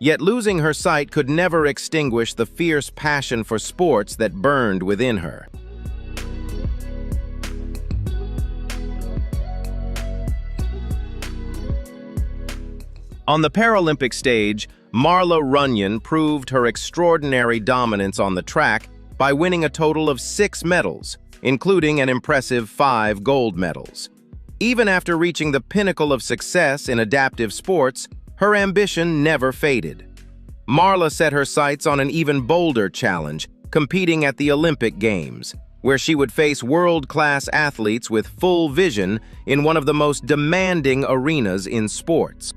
Yet losing her sight could never extinguish the fierce passion for sports that burned within her. On the Paralympic stage, Marla Runyan proved her extraordinary dominance on the track by winning a total of 6 medals, including an impressive 5 gold medals. Even after reaching the pinnacle of success in adaptive sports, her ambition never faded. Marla set her sights on an even bolder challenge, competing at the Olympic Games, where she would face world-class athletes with full vision in one of the most demanding arenas in sports.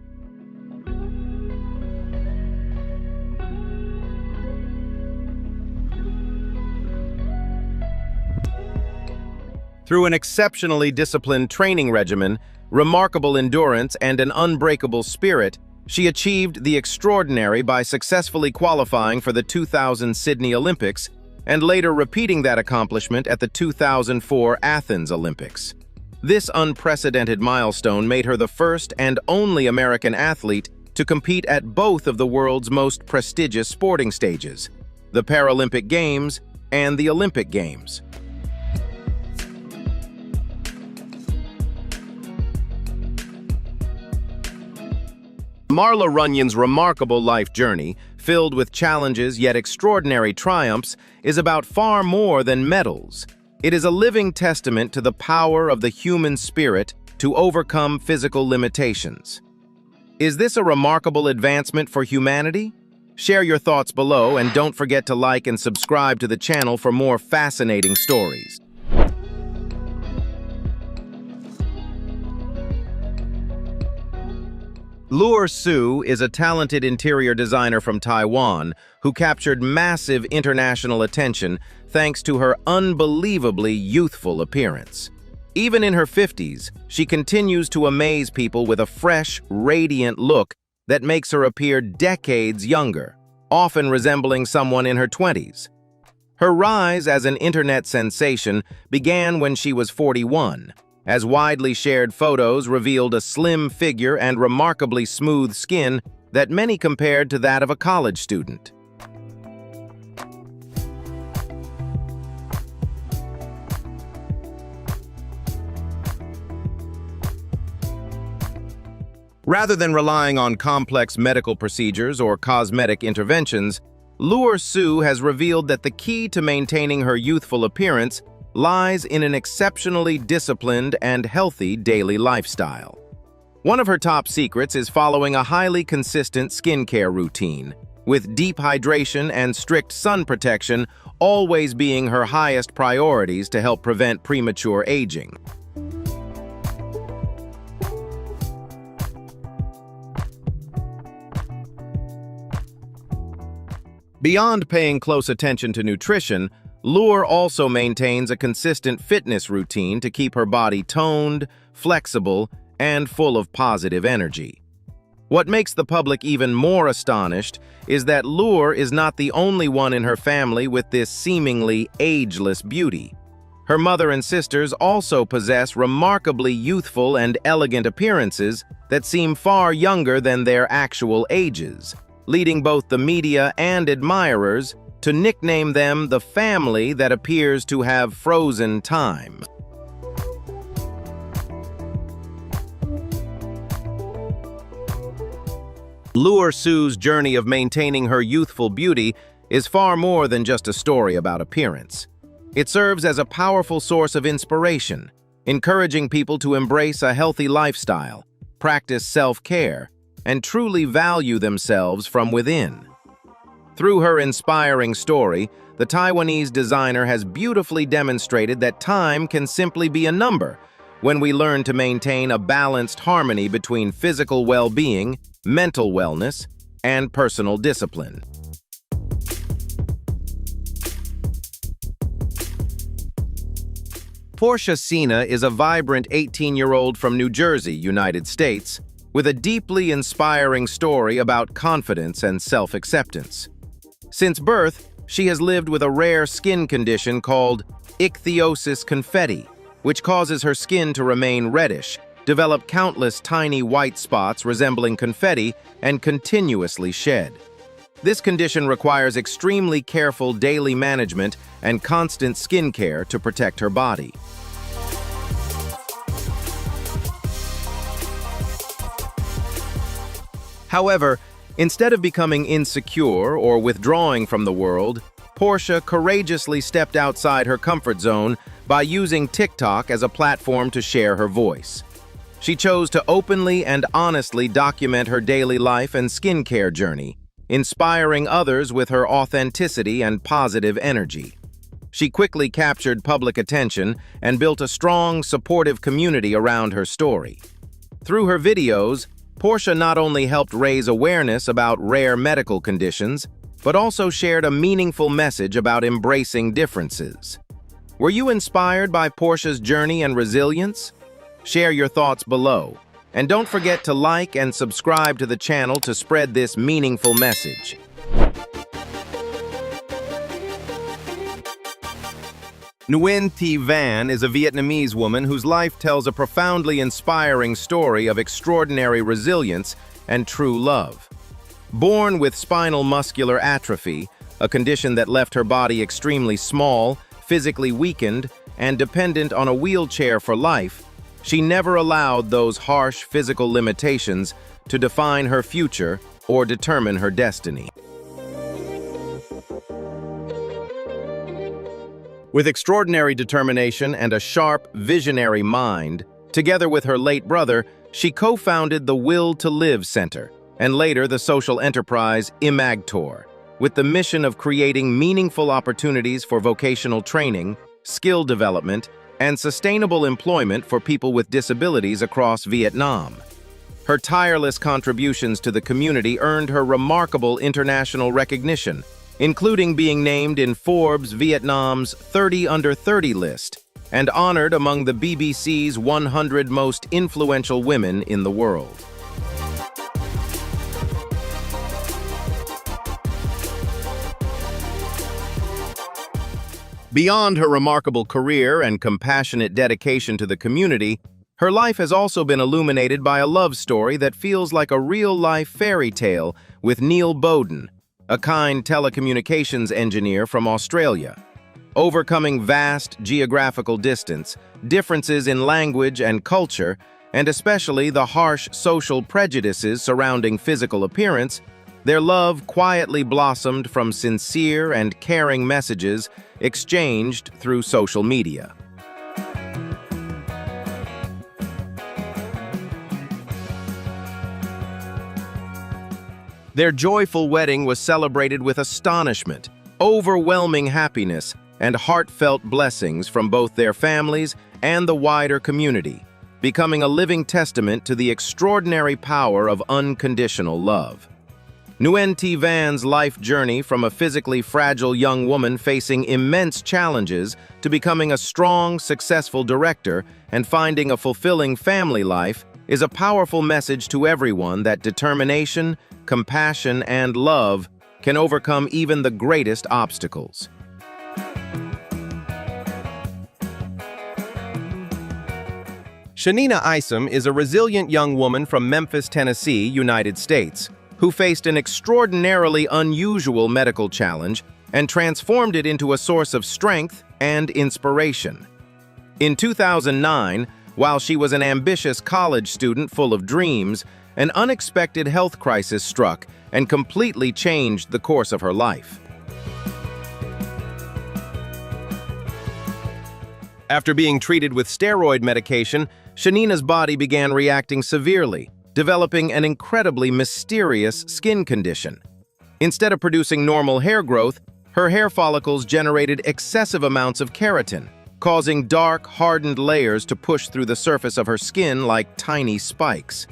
Through an exceptionally disciplined training regimen, remarkable endurance, and an unbreakable spirit, she achieved the extraordinary by successfully qualifying for the 2000 Sydney Olympics and later repeating that accomplishment at the 2004 Athens Olympics. This unprecedented milestone made her the first and only American athlete to compete at both of the world's most prestigious sporting stages, the Paralympic Games and the Olympic Games. Marla Runyan's remarkable life journey, filled with challenges yet extraordinary triumphs, is about far more than medals. It is a living testament to the power of the human spirit to overcome physical limitations. Is this a remarkable advancement for humanity? Share your thoughts below and don't forget to like and subscribe to the channel for more fascinating stories. Lure Su is a talented interior designer from Taiwan who captured massive international attention thanks to her unbelievably youthful appearance. Even in her 50s, she continues to amaze people with a fresh, radiant look that makes her appear decades younger, often resembling someone in her 20s. Her rise as an internet sensation began when she was 41, as widely shared photos revealed a slim figure and remarkably smooth skin that many compared to that of a college student. Rather than relying on complex medical procedures or cosmetic interventions, Lure Su has revealed that the key to maintaining her youthful appearance lies in an exceptionally disciplined and healthy daily lifestyle. One of her top secrets is following a highly consistent skincare routine, with deep hydration and strict sun protection always being her highest priorities to help prevent premature aging. Beyond paying close attention to nutrition, Lure also maintains a consistent fitness routine to keep her body toned, flexible, and full of positive energy. What makes the public even more astonished is that Lure is not the only one in her family with this seemingly ageless beauty. Her mother and sisters also possess remarkably youthful and elegant appearances that seem far younger than their actual ages, leading both the media and admirers to nickname them the family that appears to have frozen time. Lure Su's journey of maintaining her youthful beauty is far more than just a story about appearance. It serves as a powerful source of inspiration, encouraging people to embrace a healthy lifestyle, practice self-care, and truly value themselves from within. Through her inspiring story, the Taiwanese designer has beautifully demonstrated that time can simply be a number when we learn to maintain a balanced harmony between physical well-being, mental wellness, and personal discipline. Portia Sina is a vibrant 18-year-old from New Jersey, United States, with a deeply inspiring story about confidence and self-acceptance. Since birth, She has lived with a rare skin condition called ichthyosis confetti, which causes her skin to remain reddish, develop countless tiny white spots resembling confetti, and continuously shed. This condition requires extremely careful daily management and constant skin care to protect her body. However, instead of becoming insecure or withdrawing from the world, Portia courageously stepped outside her comfort zone by using TikTok as a platform to share her voice. She chose to openly and honestly document her daily life and skincare journey, inspiring others with her authenticity and positive energy. She quickly captured public attention and built a strong, supportive community around her story. Through her videos, Portia not only helped raise awareness about rare medical conditions, but also shared a meaningful message about embracing differences. Were you inspired by Portia's journey and resilience? Share your thoughts below, and don't forget to like and subscribe to the channel to spread this meaningful message. Nguyen Thi Van is a Vietnamese woman whose life tells a profoundly inspiring story of extraordinary resilience and true love. Born with spinal muscular atrophy, a condition that left her body extremely small, physically weakened, and dependent on a wheelchair for life, she never allowed those harsh physical limitations to define her future or determine her destiny. With extraordinary determination and a sharp, visionary mind, together with her late brother, she co-founded the Will to Live Center, and later the social enterprise Imagtor, with the mission of creating meaningful opportunities for vocational training, skill development, and sustainable employment for people with disabilities across Vietnam. Her tireless contributions to the community earned her remarkable international recognition, including being named in Forbes Vietnam's 30 Under 30 list and honored among the BBC's 100 most influential women in the world. Beyond her remarkable career and compassionate dedication to the community, her life has also been illuminated by a love story that feels like a real-life fairy tale with Neil Bowden, a kind telecommunications engineer from Australia. Overcoming vast geographical distance, differences in language and culture, and especially the harsh social prejudices surrounding physical appearance, their love quietly blossomed from sincere and caring messages exchanged through social media. Their joyful wedding was celebrated with astonishment, overwhelming happiness, and heartfelt blessings from both their families and the wider community, becoming a living testament to the extraordinary power of unconditional love. Nguyen Thi Van's life journey from a physically fragile young woman facing immense challenges to becoming a strong, successful director and finding a fulfilling family life is a powerful message to everyone that determination, compassion, and love can overcome even the greatest obstacles. Shanina Isom is a resilient young woman from Memphis, Tennessee, United States, who faced an extraordinarily unusual medical challenge and transformed it into a source of strength and inspiration. In 2009, while she was an ambitious college student full of dreams, an unexpected health crisis struck and completely changed the course of her life. After being treated with steroid medication, Shanina's body began reacting severely, developing an incredibly mysterious skin condition. Instead of producing normal hair growth, her hair follicles generated excessive amounts of keratin, causing dark, hardened layers to push through the surface of her skin like tiny spikes.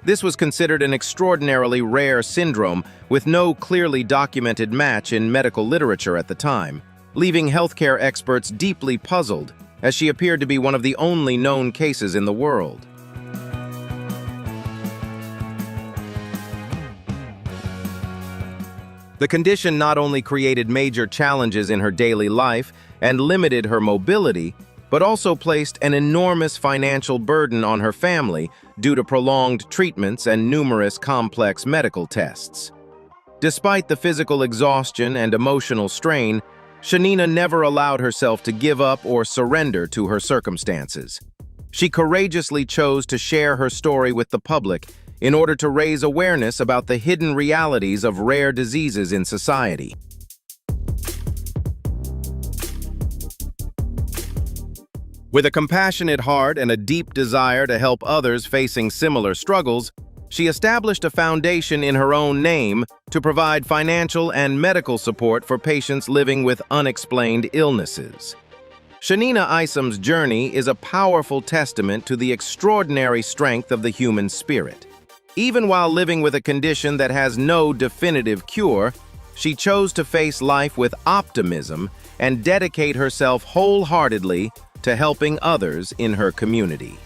This was considered an extraordinarily rare syndrome with no clearly documented match in medical literature at the time, leaving healthcare experts deeply puzzled, as she appeared to be one of the only known cases in the world. The condition not only created major challenges in her daily life and limited her mobility, but also placed an enormous financial burden on her family due to prolonged treatments and numerous complex medical tests. Despite the physical exhaustion and emotional strain, Janina never allowed herself to give up or surrender to her circumstances. She courageously chose to share her story with the public in order to raise awareness about the hidden realities of rare diseases in society. With a compassionate heart and a deep desire to help others facing similar struggles, she established a foundation in her own name to provide financial and medical support for patients living with unexplained illnesses. Janina Isam's journey is a powerful testament to the extraordinary strength of the human spirit. Even while living with a condition that has no definitive cure, she chose to face life with optimism and dedicate herself wholeheartedly to helping others in her community.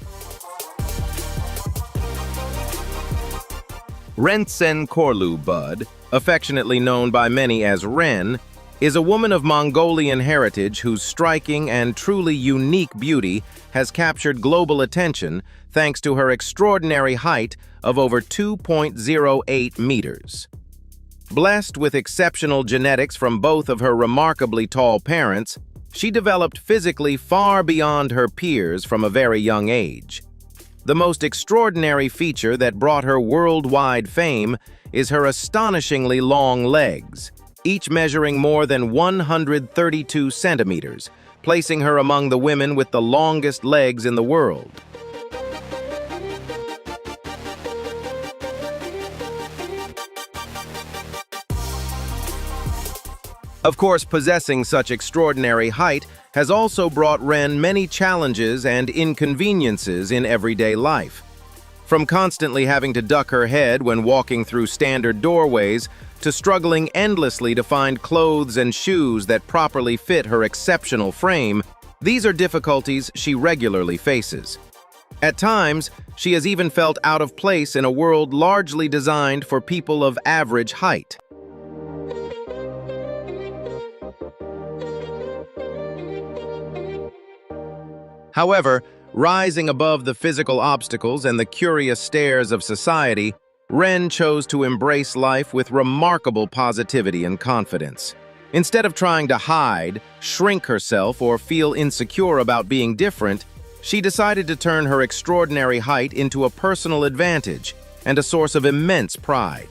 Rentsen Korlu Bud, affectionately known by many as Ren, is a woman of Mongolian heritage whose striking and truly unique beauty has captured global attention thanks to her extraordinary height of over 2.08 meters. Blessed with exceptional genetics from both of her remarkably tall parents, she developed physically far beyond her peers from a very young age. The most extraordinary feature that brought her worldwide fame is her astonishingly long legs, each measuring more than 132 centimeters, placing her among the women with the longest legs in the world. Of course, possessing such extraordinary height has also brought Ren many challenges and inconveniences in everyday life. From constantly having to duck her head when walking through standard doorways, to struggling endlessly to find clothes and shoes that properly fit her exceptional frame, these are difficulties she regularly faces. At times, she has even felt out of place in a world largely designed for people of average height. However, rising above the physical obstacles and the curious stares of society, Ren chose to embrace life with remarkable positivity and confidence. Instead of trying to hide, shrink herself, or feel insecure about being different, she decided to turn her extraordinary height into a personal advantage and a source of immense pride.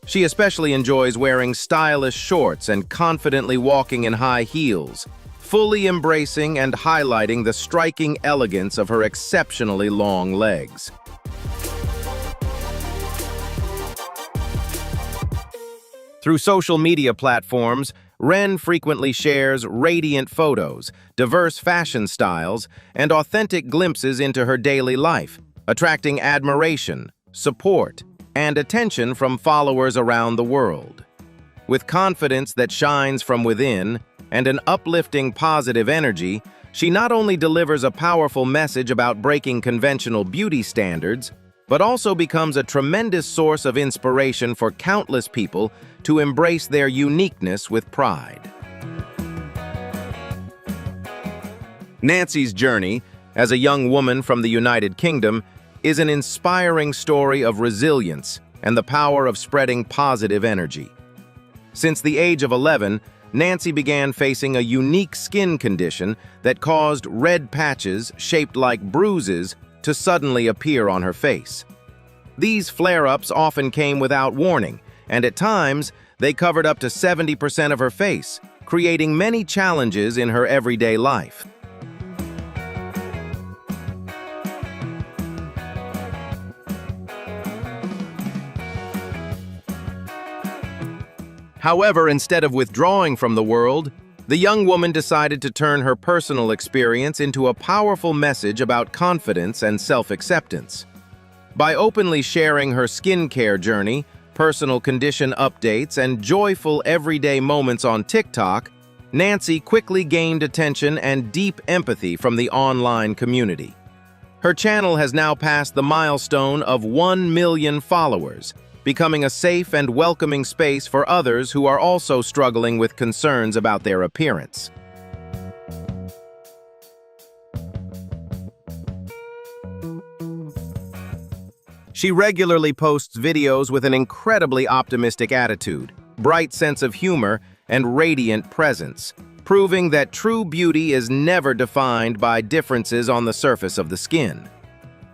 She especially enjoys wearing stylish shorts and confidently walking in high heels, fully embracing and highlighting the striking elegance of her exceptionally long legs. Through social media platforms, Ren frequently shares radiant photos, diverse fashion styles, and authentic glimpses into her daily life, attracting admiration, support, and attention from followers around the world. With confidence that shines from within, and an uplifting positive energy, she not only delivers a powerful message about breaking conventional beauty standards, but also becomes a tremendous source of inspiration for countless people to embrace their uniqueness with pride. Nancy's journey, as a young woman from the United Kingdom, is an inspiring story of resilience and the power of spreading positive energy. Since the age of 11, Nancy began facing a unique skin condition that caused red patches shaped like bruises to suddenly appear on her face. These flare-ups often came without warning, and at times, they covered up to 70% of her face, creating many challenges in her everyday life. However, instead of withdrawing from the world, the young woman decided to turn her personal experience into a powerful message about confidence and self-acceptance. By openly sharing her skincare journey, personal condition updates, and joyful everyday moments on TikTok, Nancy quickly gained attention and deep empathy from the online community. Her channel has now passed the milestone of 1 million followers, becoming a safe and welcoming space for others who are also struggling with concerns about their appearance. She regularly posts videos with an incredibly optimistic attitude, bright sense of humor, and radiant presence, proving that true beauty is never defined by differences on the surface of the skin.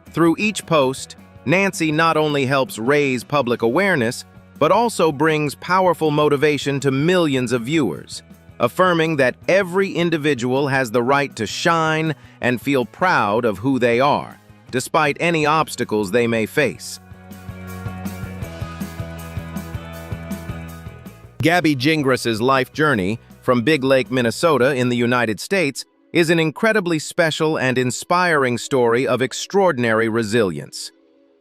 Through each post, Nancy not only helps raise public awareness, but also brings powerful motivation to millions of viewers, affirming that every individual has the right to shine and feel proud of who they are, despite any obstacles they may face. Gabby Gingras' life journey from Big Lake, Minnesota in the United States is an incredibly special and inspiring story of extraordinary resilience.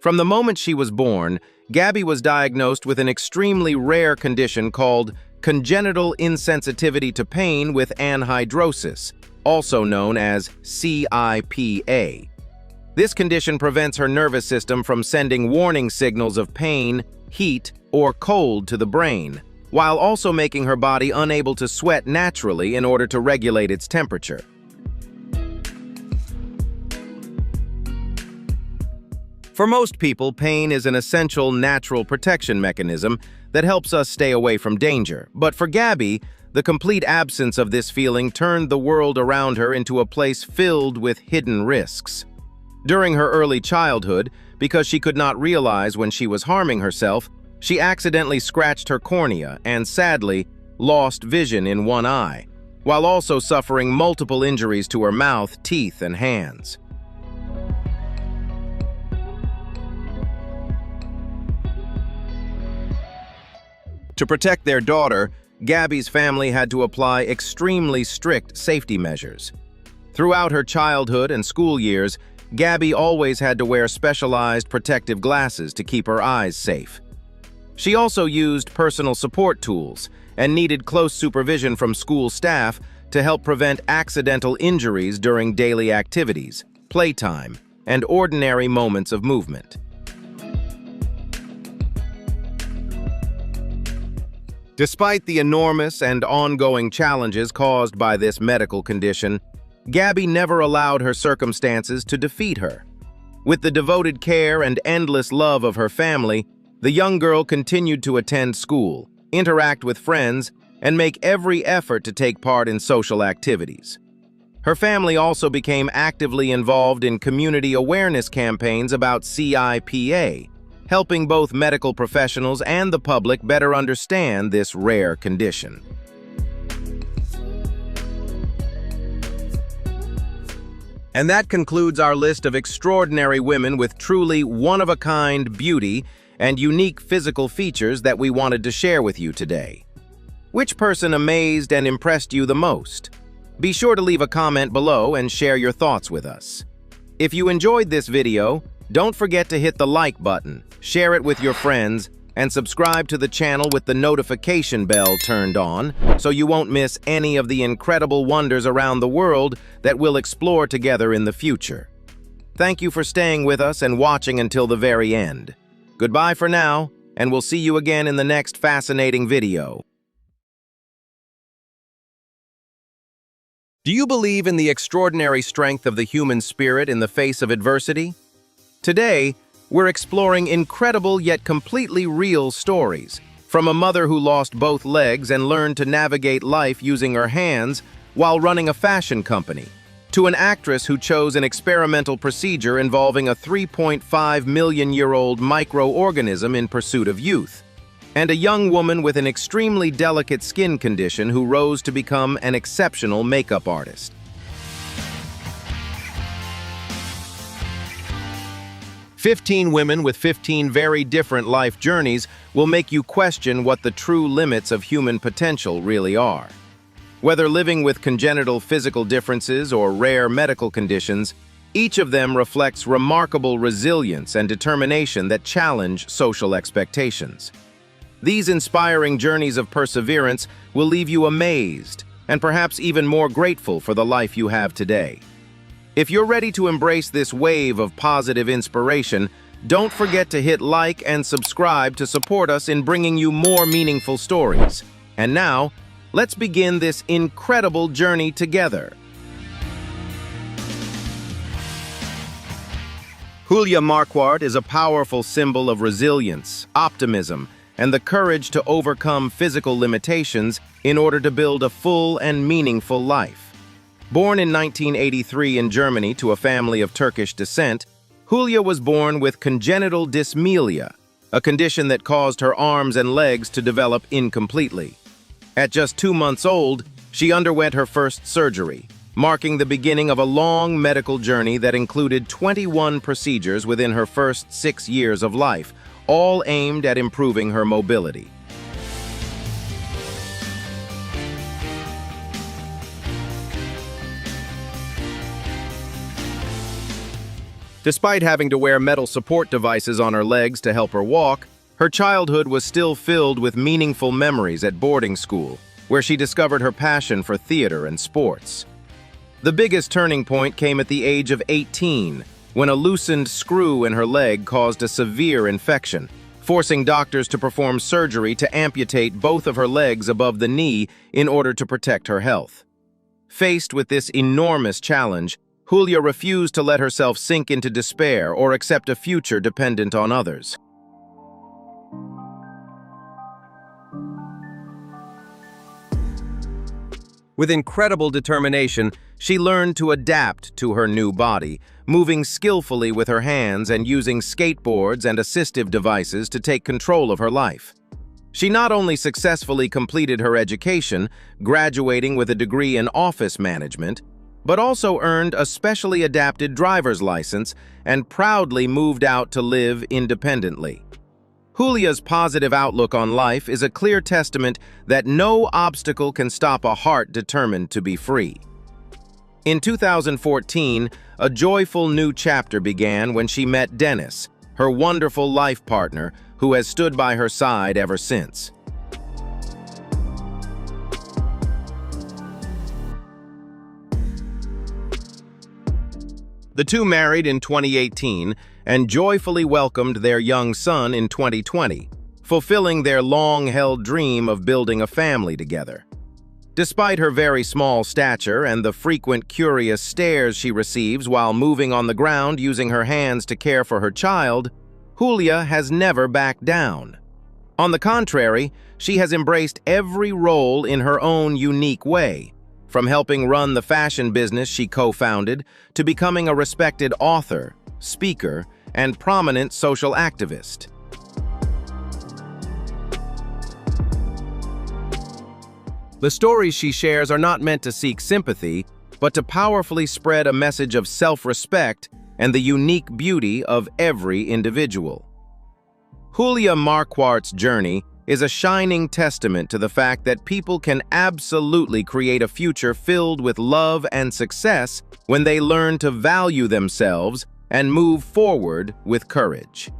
From the moment she was born, Gabby was diagnosed with an extremely rare condition called congenital insensitivity to pain with anhidrosis, also known as CIPA. This condition prevents her nervous system from sending warning signals of pain, heat, or cold to the brain, while also making her body unable to sweat naturally in order to regulate its temperature. For most people, pain is an essential natural protection mechanism that helps us stay away from danger. But for Gabby, the complete absence of this feeling turned the world around her into a place filled with hidden risks. During her early childhood, because she could not realize when she was harming herself, she accidentally scratched her cornea and, sadly, lost vision in one eye, while also suffering multiple injuries to her mouth, teeth, and hands. To protect their daughter, Gabby's family had to apply extremely strict safety measures. Throughout her childhood and school years, Gabby always had to wear specialized protective glasses to keep her eyes safe. She also used personal support tools and needed close supervision from school staff to help prevent accidental injuries during daily activities, playtime, and ordinary moments of movement. Despite the enormous and ongoing challenges caused by this medical condition, Gabby never allowed her circumstances to defeat her. With the devoted care and endless love of her family, the young girl continued to attend school, interact with friends, and make every effort to take part in social activities. Her family also became actively involved in community awareness campaigns about CIPA, helping both medical professionals and the public better understand this rare condition. And that concludes our list of extraordinary women with truly one-of-a-kind beauty and unique physical features that we wanted to share with you today. Which person amazed and impressed you the most? Be sure to leave a comment below and share your thoughts with us. If you enjoyed this video, don't forget to hit the like button, share it with your friends, and subscribe to the channel with the notification bell turned on so you won't miss any of the incredible wonders around the world that we'll explore together in the future. Thank you for staying with us and watching until the very end. Goodbye for now, and we'll see you again in the next fascinating video. Do you believe in the extraordinary strength of the human spirit in the face of adversity? Today, we're exploring incredible yet completely real stories, from a mother who lost both legs and learned to navigate life using her hands while running a fashion company, to an actress who chose an experimental procedure involving a 3.5-million-year-old microorganism in pursuit of youth, and a young woman with an extremely delicate skin condition who rose to become an exceptional makeup artist. 15 women with 15 very different life journeys will make you question what the true limits of human potential really are. Whether living with congenital physical differences or rare medical conditions, each of them reflects remarkable resilience and determination that challenge social expectations. These inspiring journeys of perseverance will leave you amazed and perhaps even more grateful for the life you have today. If you're ready to embrace this wave of positive inspiration, Don't forget to hit like and subscribe to support us in bringing you more meaningful stories. And now, let's begin this incredible journey together. Julia Marquardt is a powerful symbol of resilience, optimism, and the courage to overcome physical limitations in order to build a full and meaningful life. Born in 1983 in Germany to a family of Turkish descent, Julia was born with congenital dysmelia, a condition that caused her arms and legs to develop incompletely. At just 2 months old, she underwent her first surgery, marking the beginning of a long medical journey that included 21 procedures within her first 6 years of life, all aimed at improving her mobility. Despite having to wear metal support devices on her legs to help her walk, her childhood was still filled with meaningful memories at boarding school, where she discovered her passion for theater and sports. The biggest turning point came at the age of 18, when a loosened screw in her leg caused a severe infection, forcing doctors to perform surgery to amputate both of her legs above the knee in order to protect her health. Faced with this enormous challenge, Julia refused to let herself sink into despair or accept a future dependent on others. With incredible determination, she learned to adapt to her new body, moving skillfully with her hands and using skateboards and assistive devices to take control of her life. She not only successfully completed her education, graduating with a degree in office management, but also earned a specially adapted driver's license and proudly moved out to live independently. Julia's positive outlook on life is a clear testament that no obstacle can stop a heart determined to be free. In 2014, a joyful new chapter began when she met Dennis, her wonderful life partner, who has stood by her side ever since. The two married in 2018 and joyfully welcomed their young son in 2020, fulfilling their long-held dream of building a family together. Despite her very small stature and the frequent curious stares she receives while moving on the ground using her hands to care for her child, Julia has never backed down. On the contrary, she has embraced every role in her own unique way, from helping run the fashion business she co-founded to becoming a respected author, speaker, and prominent social activist. The stories she shares are not meant to seek sympathy, but to powerfully spread a message of self-respect and the unique beauty of every individual. Julia Marquardt's journey is a shining testament to the fact that people can absolutely create a future filled with love and success when they learn to value themselves and move forward with courage.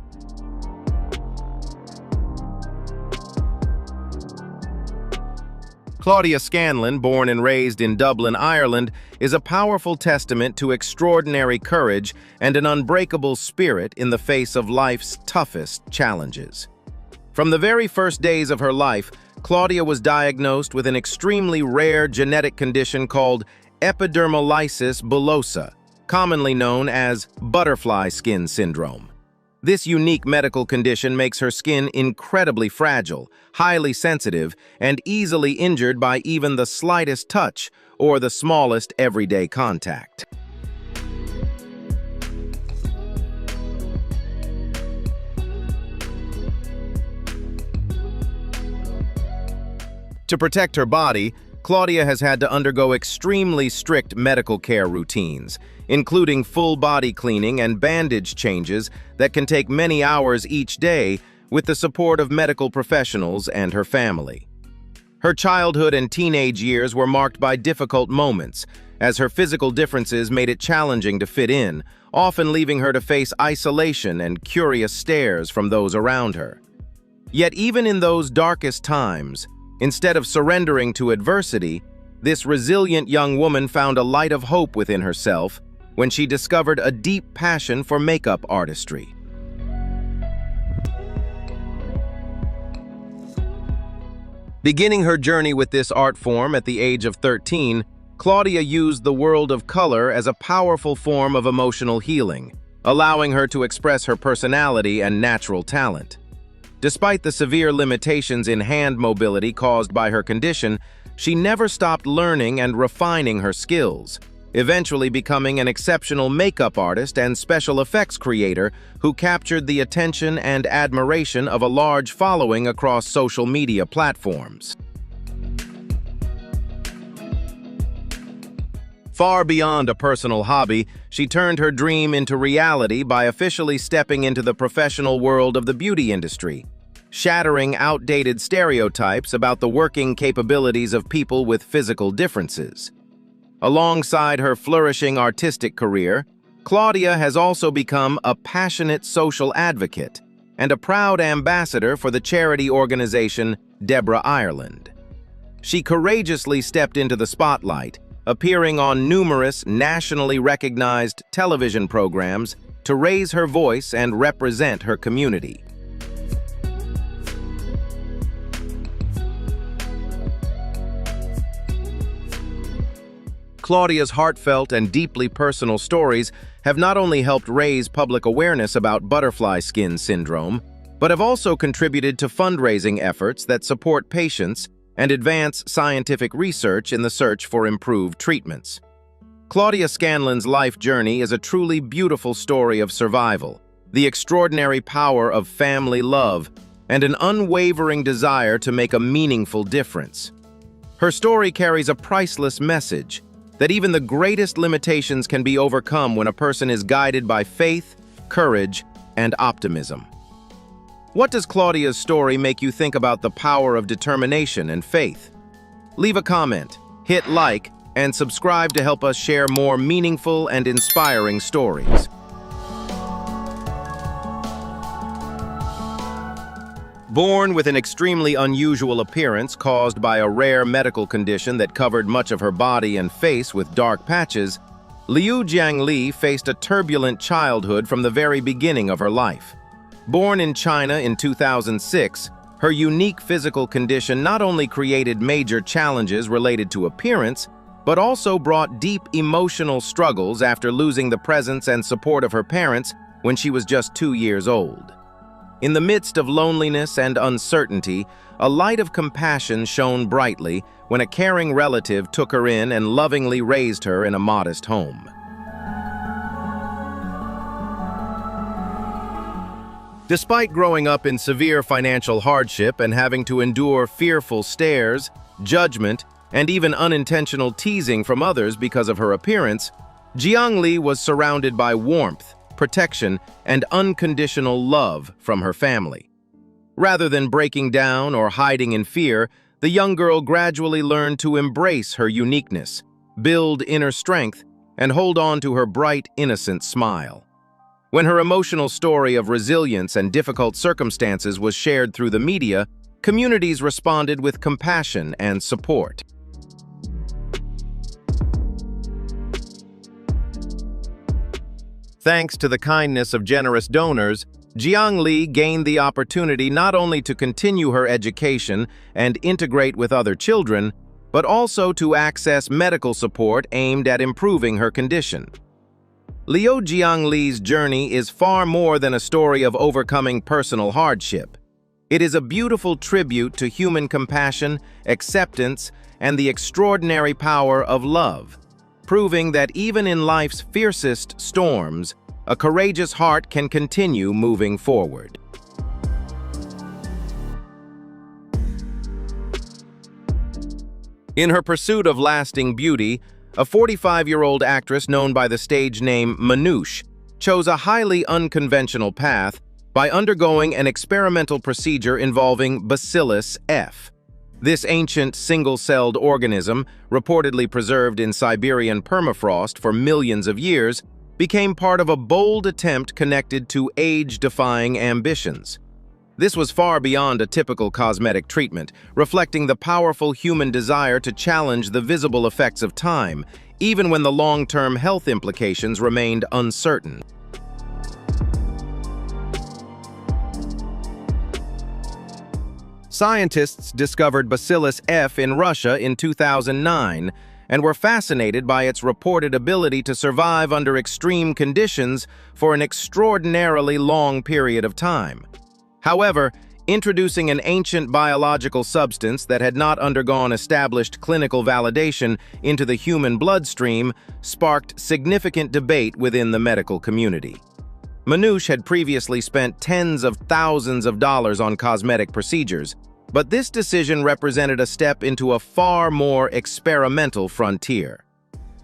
Claudia Scanlon, born and raised in Dublin, Ireland, is a powerful testament to extraordinary courage and an unbreakable spirit in the face of life's toughest challenges. From the very first days of her life, Claudia was diagnosed with an extremely rare genetic condition called epidermolysis bullosa, commonly known as butterfly skin syndrome. This unique medical condition makes her skin incredibly fragile, highly sensitive, and easily injured by even the slightest touch or the smallest everyday contact. To protect her body, Claudia has had to undergo extremely strict medical care routines, including full body cleaning and bandage changes that can take many hours each day with the support of medical professionals and her family. Her childhood and teenage years were marked by difficult moments, as her physical differences made it challenging to fit in, often leaving her to face isolation and curious stares from those around her. Yet even in those darkest times, instead of surrendering to adversity, this resilient young woman found a light of hope within herself when she discovered a deep passion for makeup artistry. Beginning her journey with this art form at the age of 13, Claudia used the world of color as a powerful form of emotional healing, allowing her to express her personality and natural talent. Despite the severe limitations in hand mobility caused by her condition, she never stopped learning and refining her skills, eventually becoming an exceptional makeup artist and special effects creator who captured the attention and admiration of a large following across social media platforms. Far beyond a personal hobby, she turned her dream into reality by officially stepping into the professional world of the beauty industry, shattering outdated stereotypes about the working capabilities of people with physical differences. Alongside her flourishing artistic career, Claudia has also become a passionate social advocate and a proud ambassador for the charity organization Deborah Ireland. She courageously stepped into the spotlight, appearing on numerous nationally recognized television programs to raise her voice and represent her community. Claudia's heartfelt and deeply personal stories have not only helped raise public awareness about butterfly skin syndrome, but have also contributed to fundraising efforts that support patients and advance scientific research in the search for improved treatments. Claudia Scanlon's life journey is a truly beautiful story of survival, the extraordinary power of family love, and an unwavering desire to make a meaningful difference. Her story carries a priceless message that even the greatest limitations can be overcome when a person is guided by faith, courage, and optimism. What does Claudia's story make you think about the power of determination and faith? Leave a comment, hit like, and subscribe to help us share more meaningful and inspiring stories. Born with an extremely unusual appearance caused by a rare medical condition that covered much of her body and face with dark patches, Liu Jiangli faced a turbulent childhood from the very beginning of her life. Born in China in 2006, her unique physical condition not only created major challenges related to appearance, but also brought deep emotional struggles after losing the presence and support of her parents when she was just 2 years old. In the midst of loneliness and uncertainty, a light of compassion shone brightly when a caring relative took her in and lovingly raised her in a modest home. Despite growing up in severe financial hardship and having to endure fearful stares, judgment, and even unintentional teasing from others because of her appearance, Jiangli was surrounded by warmth, protection, and unconditional love from her family. Rather than breaking down or hiding in fear, the young girl gradually learned to embrace her uniqueness, build inner strength, and hold on to her bright, innocent smile. When her emotional story of resilience and difficult circumstances was shared through the media, communities responded with compassion and support. Thanks to the kindness of generous donors, Jiangli gained the opportunity not only to continue her education and integrate with other children, but also to access medical support aimed at improving her condition. Liu Jiangli's journey is far more than a story of overcoming personal hardship. It is a beautiful tribute to human compassion, acceptance, and the extraordinary power of love, proving that even in life's fiercest storms, a courageous heart can continue moving forward. In her pursuit of lasting beauty, a 45-year-old actress known by the stage name Manouche chose a highly unconventional path by undergoing an experimental procedure involving Bacillus F. This ancient single-celled organism, reportedly preserved in Siberian permafrost for millions of years, became part of a bold attempt connected to age-defying ambitions. This was far beyond a typical cosmetic treatment, reflecting the powerful human desire to challenge the visible effects of time, even when the long-term health implications remained uncertain. Scientists discovered Bacillus F in Russia in 2009 and were fascinated by its reported ability to survive under extreme conditions for an extraordinarily long period of time. However, introducing an ancient biological substance that had not undergone established clinical validation into the human bloodstream sparked significant debate within the medical community. Manouche had previously spent tens of thousands of dollars on cosmetic procedures, but this decision represented a step into a far more experimental frontier.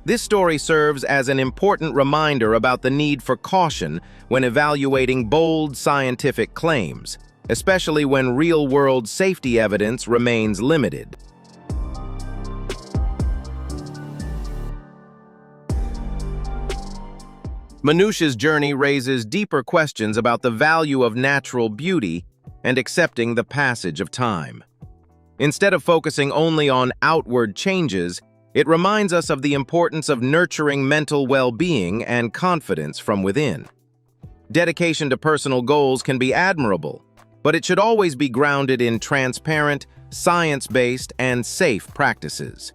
This story serves as an important reminder about the need for caution when evaluating bold scientific claims, especially when real-world safety evidence remains limited. Manouche's journey raises deeper questions about the value of natural beauty and accepting the passage of time. Instead of focusing only on outward changes, it reminds us of the importance of nurturing mental well-being and confidence from within. Dedication to personal goals can be admirable, but it should always be grounded in transparent, science-based, and safe practices.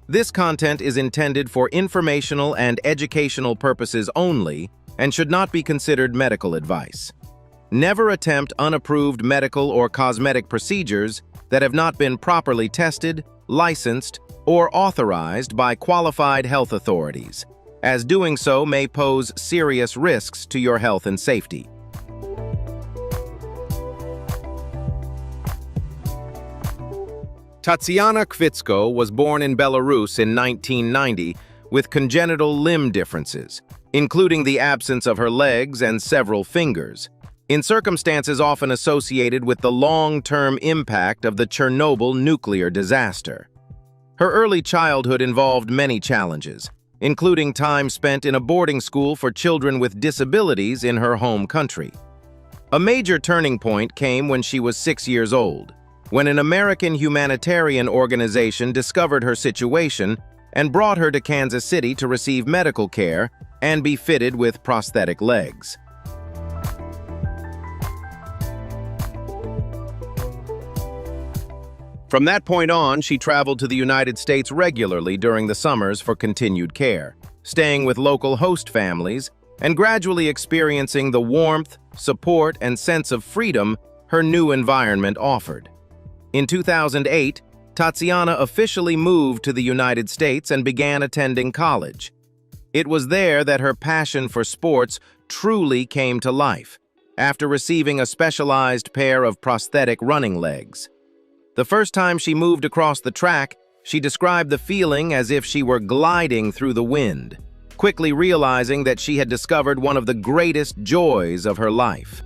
This content is intended for informational and educational purposes only and should not be considered medical advice. Never attempt unapproved medical or cosmetic procedures that have not been properly tested, licensed, or authorized by qualified health authorities, as doing so may pose serious risks to your health and safety. Tatiana Kvitsko was born in Belarus in 1990 with congenital limb differences, including the absence of her legs and several fingers, in circumstances often associated with the long-term impact of the Chernobyl nuclear disaster. Her early childhood involved many challenges, including time spent in a boarding school for children with disabilities in her home country. A major turning point came when she was 6 years old, when an American humanitarian organization discovered her situation and brought her to Kansas City to receive medical care and be fitted with prosthetic legs. From that point on, she traveled to the United States regularly during the summers for continued care, staying with local host families and gradually experiencing the warmth, support, and sense of freedom her new environment offered. In 2008, Tatiana officially moved to the United States and began attending college. It was there that her passion for sports truly came to life, after receiving a specialized pair of prosthetic running legs. The first time she moved across the track, she described the feeling as if she were gliding through the wind, quickly realizing that she had discovered one of the greatest joys of her life.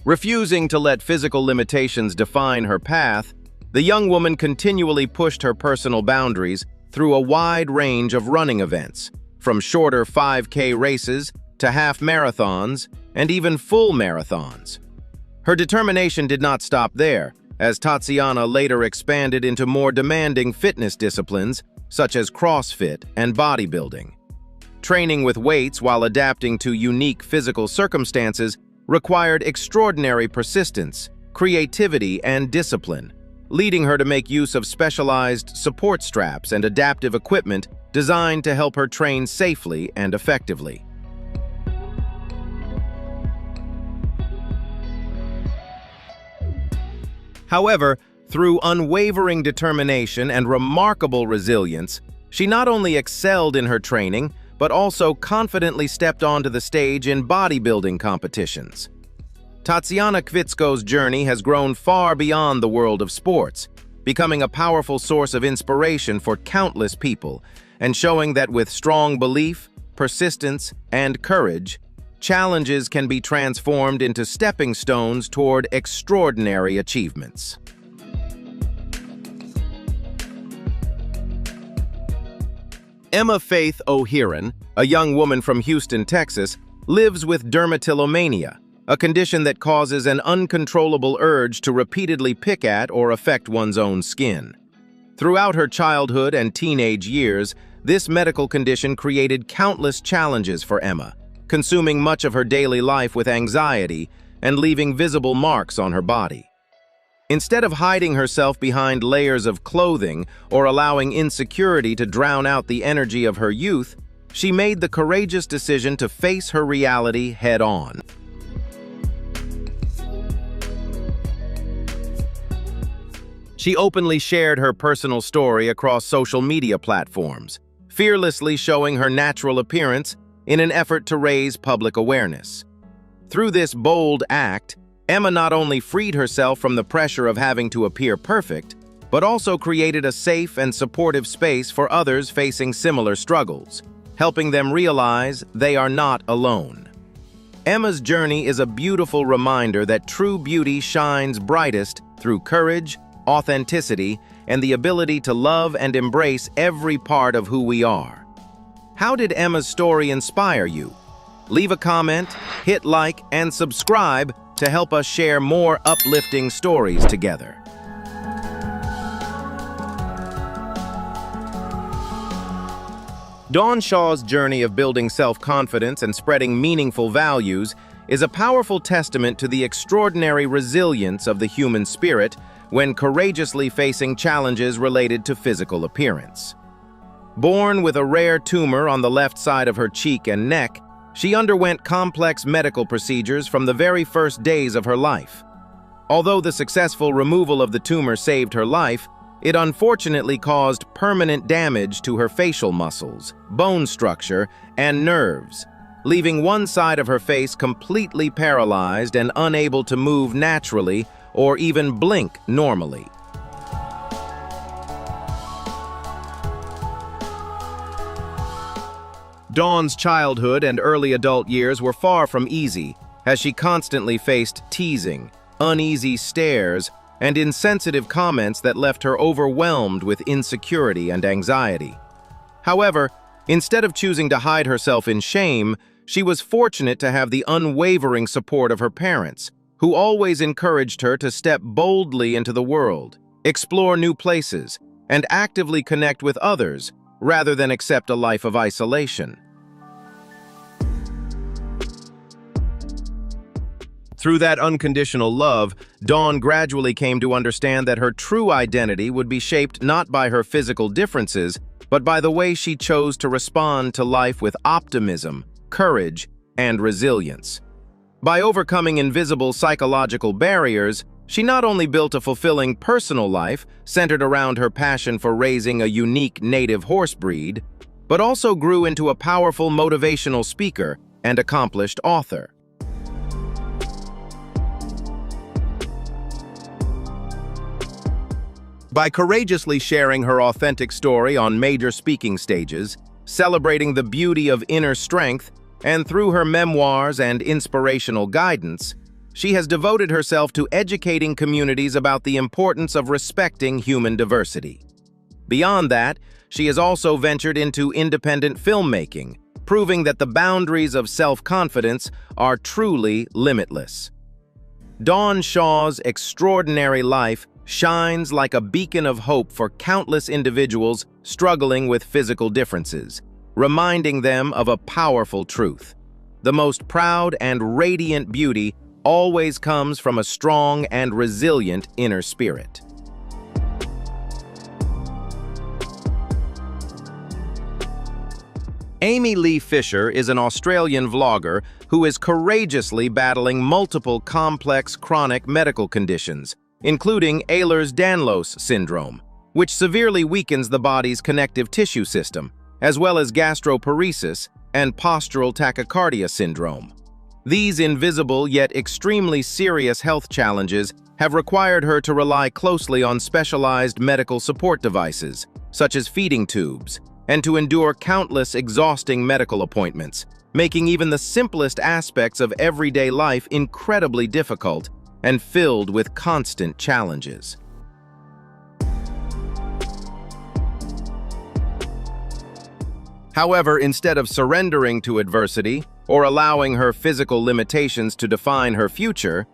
Refusing to let physical limitations define her path, the young woman continually pushed her personal boundaries through a wide range of running events, from shorter 5K races to half marathons and even full marathons. Her determination did not stop there, as Tatiana later expanded into more demanding fitness disciplines such as CrossFit and bodybuilding. Training with weights while adapting to unique physical circumstances required extraordinary persistence, creativity, and discipline, leading her to make use of specialized support straps and adaptive equipment designed to help her train safely and effectively. However, through unwavering determination and remarkable resilience, she not only excelled in her training, but also confidently stepped onto the stage in bodybuilding competitions. Tatiana Kvitsko's journey has grown far beyond the world of sports, becoming a powerful source of inspiration for countless people, and showing that with strong belief, persistence, and courage, challenges can be transformed into stepping stones toward extraordinary achievements. Emma Faith O'Hearn, a young woman from Houston, Texas, lives with dermatillomania, a condition that causes an uncontrollable urge to repeatedly pick at or affect one's own skin. Throughout her childhood and teenage years, this medical condition created countless challenges for Emma, consuming much of her daily life with anxiety and leaving visible marks on her body. Instead of hiding herself behind layers of clothing or allowing insecurity to drown out the energy of her youth, she made the courageous decision to face her reality head-on. She openly shared her personal story across social media platforms, fearlessly showing her natural appearance in an effort to raise public awareness. Through this bold act, Emma not only freed herself from the pressure of having to appear perfect, but also created a safe and supportive space for others facing similar struggles, helping them realize they are not alone. Emma's journey is a beautiful reminder that true beauty shines brightest through courage, authenticity, and the ability to love and embrace every part of who we are. How did Emma's story inspire you? Leave a comment, hit like, and subscribe to help us share more uplifting stories together. Dawn Shaw's journey of building self-confidence and spreading meaningful values is a powerful testament to the extraordinary resilience of the human spirit when courageously facing challenges related to physical appearance. Born with a rare tumor on the left side of her cheek and neck, she underwent complex medical procedures from the very first days of her life. Although the successful removal of the tumor saved her life, it unfortunately caused permanent damage to her facial muscles, bone structure, and nerves, leaving one side of her face completely paralyzed and unable to move naturally or even blink normally. Dawn's childhood and early adult years were far from easy, as she constantly faced teasing, uneasy stares, and insensitive comments that left her overwhelmed with insecurity and anxiety. However, instead of choosing to hide herself in shame, she was fortunate to have the unwavering support of her parents, who always encouraged her to step boldly into the world, explore new places, and actively connect with others rather than accept a life of isolation. Through that unconditional love, Dawn gradually came to understand that her true identity would be shaped not by her physical differences, but by the way she chose to respond to life with optimism, courage, and resilience. By overcoming invisible psychological barriers, she not only built a fulfilling personal life centered around her passion for raising a unique native horse breed, but also grew into a powerful motivational speaker and accomplished author. By courageously sharing her authentic story on major speaking stages, celebrating the beauty of inner strength, and through her memoirs and inspirational guidance, she has devoted herself to educating communities about the importance of respecting human diversity. Beyond that, she has also ventured into independent filmmaking, proving that the boundaries of self-confidence are truly limitless. Dawn Shaw's extraordinary life shines like a beacon of hope for countless individuals struggling with physical differences, reminding them of a powerful truth. The most proud and radiant beauty always comes from a strong and resilient inner spirit. Amy Lee Fisher is an Australian vlogger who is courageously battling multiple complex chronic medical conditions, including Ehlers-Danlos syndrome, which severely weakens the body's connective tissue system, as well as gastroparesis and postural tachycardia syndrome. These invisible yet extremely serious health challenges have required her to rely closely on specialized medical support devices, such as feeding tubes, and to endure countless exhausting medical appointments, making even the simplest aspects of everyday life incredibly difficult and filled with constant challenges. However, instead of surrendering to adversity or allowing her physical limitations to define her future,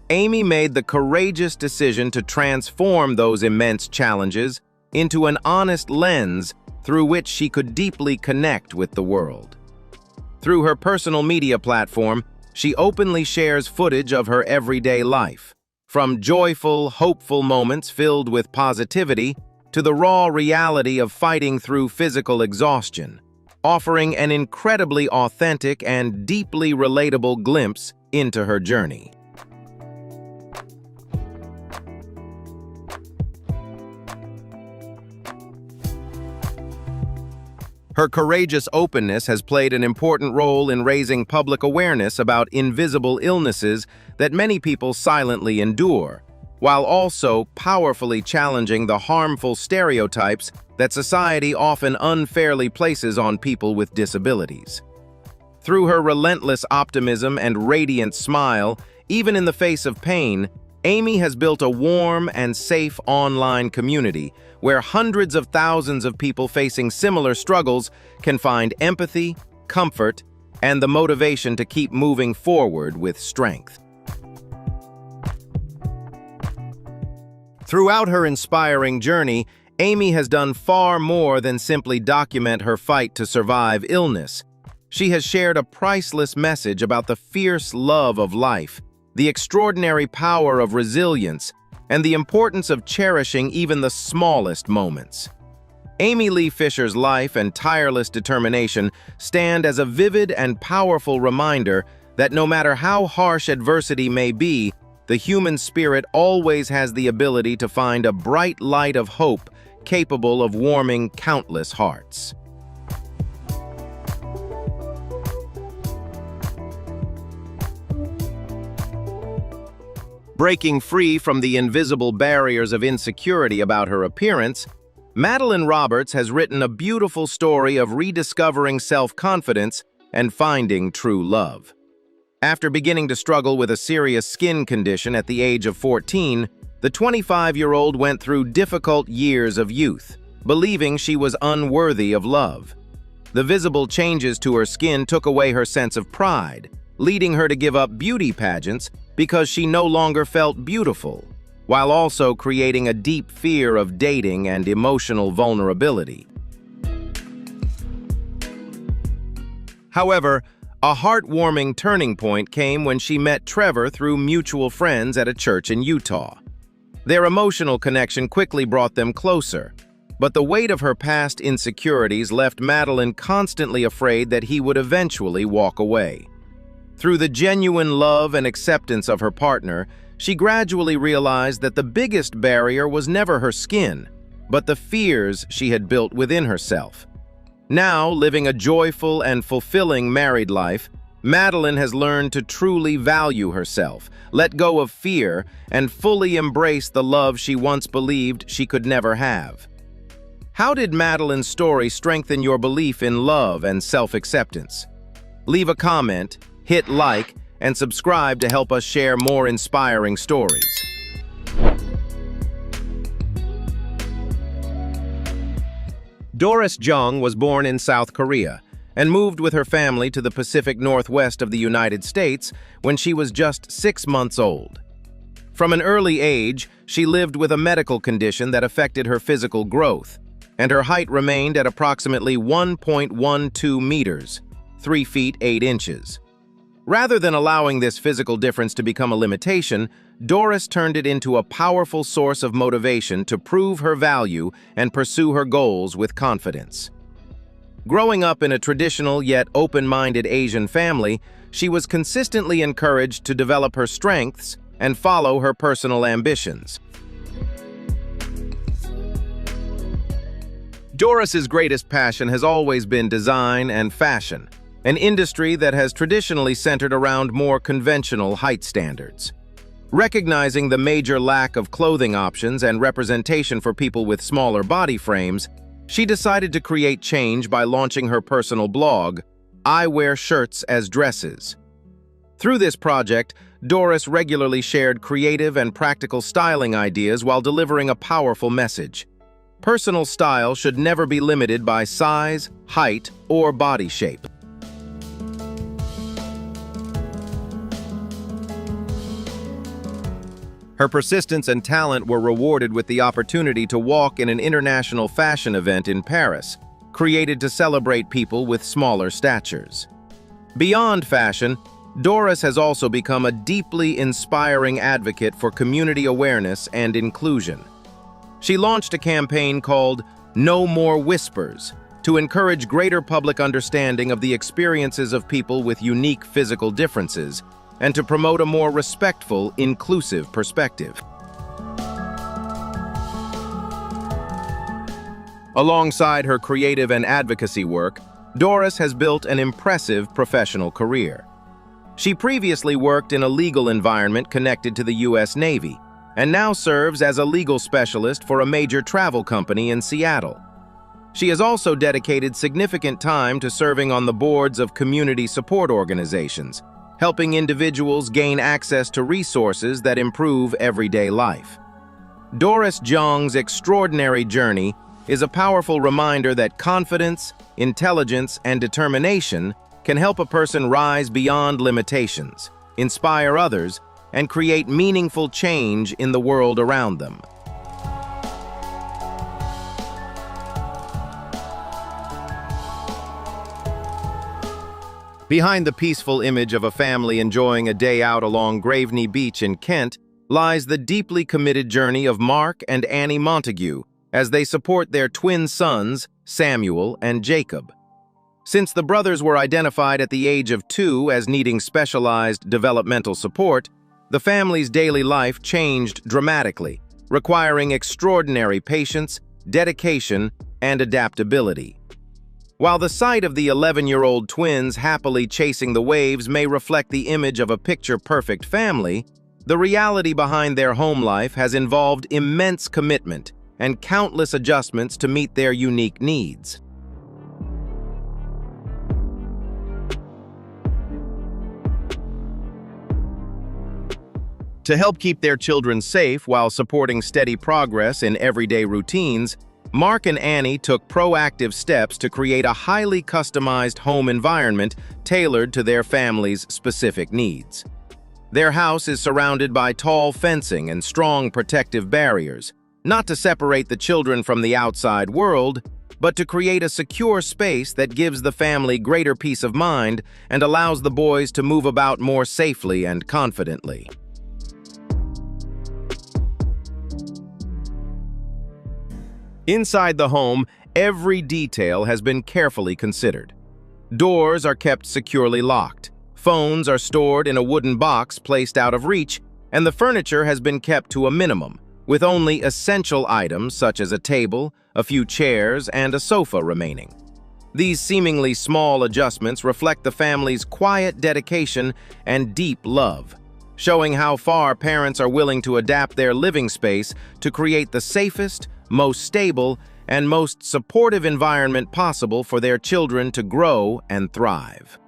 Amy made the courageous decision to transform those immense challenges into an honest lens through which she could deeply connect with the world. Through her personal media platform, she openly shares footage of her everyday life, from joyful, hopeful moments filled with positivity to the raw reality of fighting through physical exhaustion, offering an incredibly authentic and deeply relatable glimpse into her journey. Her courageous openness has played an important role in raising public awareness about invisible illnesses that many people silently endure, while also powerfully challenging the harmful stereotypes that society often unfairly places on people with disabilities. Through her relentless optimism and radiant smile, even in the face of pain, Amy has built a warm and safe online community where hundreds of thousands of people facing similar struggles can find empathy, comfort, and the motivation to keep moving forward with strength. Throughout her inspiring journey, Amy has done far more than simply document her fight to survive illness. She has shared a priceless message about the fierce love of life, the extraordinary power of resilience, and the importance of cherishing even the smallest moments. Amy Lee Fisher's life and tireless determination stand as a vivid and powerful reminder that no matter how harsh adversity may be, the human spirit always has the ability to find a bright light of hope capable of warming countless hearts. Breaking free from the invisible barriers of insecurity about her appearance, Madeline Roberts has written a beautiful story of rediscovering self-confidence and finding true love. After beginning to struggle with a serious skin condition at the age of 14, the 25-year-old went through difficult years of youth, believing she was unworthy of love. The visible changes to her skin took away her sense of pride, leading her to give up beauty pageants because she no longer felt beautiful, while also creating a deep fear of dating and emotional vulnerability. However, a heartwarming turning point came when she met Trevor through mutual friends at a church in Utah. Their emotional connection quickly brought them closer, but the weight of her past insecurities left Madeline constantly afraid that he would eventually walk away. Through the genuine love and acceptance of her partner, she gradually realized that the biggest barrier was never her skin, but the fears she had built within herself. Now, living a joyful and fulfilling married life, Madeline has learned to truly value herself, let go of fear, and fully embrace the love she once believed she could never have. How did Madeline's story strengthen your belief in love and self-acceptance? Leave a comment, hit like, and subscribe to help us share more inspiring stories. Doris Jung was born in South Korea and moved with her family to the Pacific Northwest of the United States when she was just 6 months old. From an early age, she lived with a medical condition that affected her physical growth, and her height remained at approximately 1.12 meters, 3 feet 8 inches. Rather than allowing this physical difference to become a limitation, Doris turned it into a powerful source of motivation to prove her value and pursue her goals with confidence. Growing up in a traditional yet open-minded Asian family, she was consistently encouraged to develop her strengths and follow her personal ambitions. Doris's greatest passion has always been design and fashion, an industry that has traditionally centered around more conventional height standards. Recognizing the major lack of clothing options and representation for people with smaller body frames, she decided to create change by launching her personal blog, I Wear Shirts as Dresses. Through this project, Doris regularly shared creative and practical styling ideas while delivering a powerful message. Personal style should never be limited by size, height, or body shape. Her persistence and talent were rewarded with the opportunity to walk in an international fashion event in Paris, created to celebrate people with smaller statures. Beyond fashion, Doris has also become a deeply inspiring advocate for community awareness and inclusion. She launched a campaign called No More Whispers to encourage greater public understanding of the experiences of people with unique physical differences and to promote a more respectful, inclusive perspective. Alongside her creative and advocacy work, Doris has built an impressive professional career. She previously worked in a legal environment connected to the U.S. Navy and now serves as a legal specialist for a major travel company in Seattle. She has also dedicated significant time to serving on the boards of community support organizations, helping individuals gain access to resources that improve everyday life. Doris Zhang's extraordinary journey is a powerful reminder that confidence, intelligence, and determination can help a person rise beyond limitations, inspire others, and create meaningful change in the world around them. Behind the peaceful image of a family enjoying a day out along Graveney Beach in Kent lies the deeply committed journey of Mark and Annie Montague as they support their twin sons, Samuel and Jacob. Since the brothers were identified at the age of 2 as needing specialized developmental support, the family's daily life changed dramatically, requiring extraordinary patience, dedication, and adaptability. While the sight of the 11-year-old twins happily chasing the waves may reflect the image of a picture-perfect family, the reality behind their home life has involved immense commitment and countless adjustments to meet their unique needs. To help keep their children safe while supporting steady progress in everyday routines, Mark and Annie took proactive steps to create a highly customized home environment tailored to their family's specific needs. Their house is surrounded by tall fencing and strong protective barriers, not to separate the children from the outside world, but to create a secure space that gives the family greater peace of mind and allows the boys to move about more safely and confidently. Inside the home, every detail has been carefully considered. Doors are kept securely locked, phones are stored in a wooden box placed out of reach, and the furniture has been kept to a minimum, with only essential items such as a table, a few chairs, and a sofa remaining. These seemingly small adjustments reflect the family's quiet dedication and deep love, showing how far parents are willing to adapt their living space to create the safest, most stable, and most supportive environment possible for their children to grow and thrive.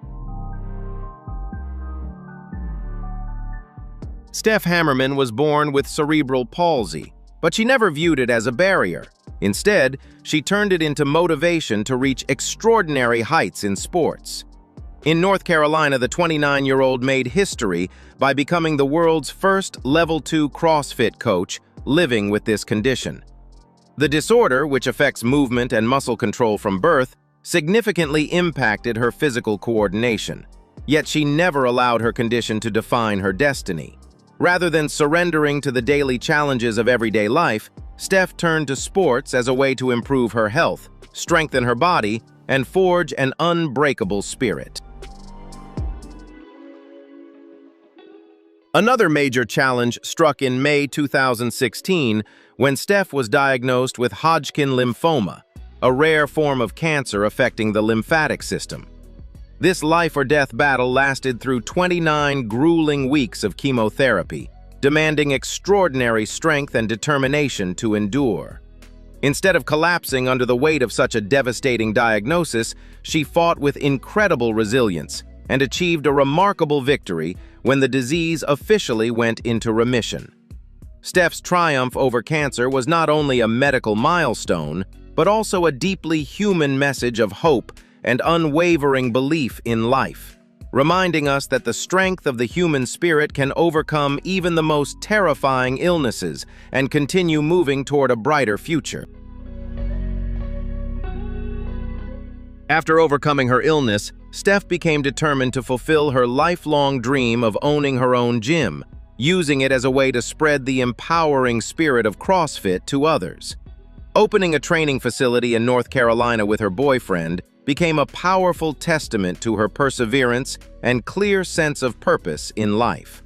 Steph Hammerman was born with cerebral palsy, but she never viewed it as a barrier. Instead, she turned it into motivation to reach extraordinary heights in sports. In North Carolina, the 29-year-old made history by becoming the world's first Level 2 CrossFit coach living with this condition. The disorder, which affects movement and muscle control from birth, significantly impacted her physical coordination, yet she never allowed her condition to define her destiny. Rather than surrendering to the daily challenges of everyday life, Steph turned to sports as a way to improve her health, strengthen her body, and forge an unbreakable spirit. Another major challenge struck in May 2016 when Steph was diagnosed with Hodgkin lymphoma, a rare form of cancer affecting the lymphatic system. This life-or-death battle lasted through 29 grueling weeks of chemotherapy, demanding extraordinary strength and determination to endure. Instead of collapsing under the weight of such a devastating diagnosis, she fought with incredible resilience and achieved a remarkable victory when the disease officially went into remission. Steph's triumph over cancer was not only a medical milestone, but also a deeply human message of hope and unwavering belief in life, reminding us that the strength of the human spirit can overcome even the most terrifying illnesses and continue moving toward a brighter future. After overcoming her illness, Steph became determined to fulfill her lifelong dream of owning her own gym, using it as a way to spread the empowering spirit of CrossFit to others. Opening a training facility in North Carolina with her boyfriend became a powerful testament to her perseverance and clear sense of purpose in life.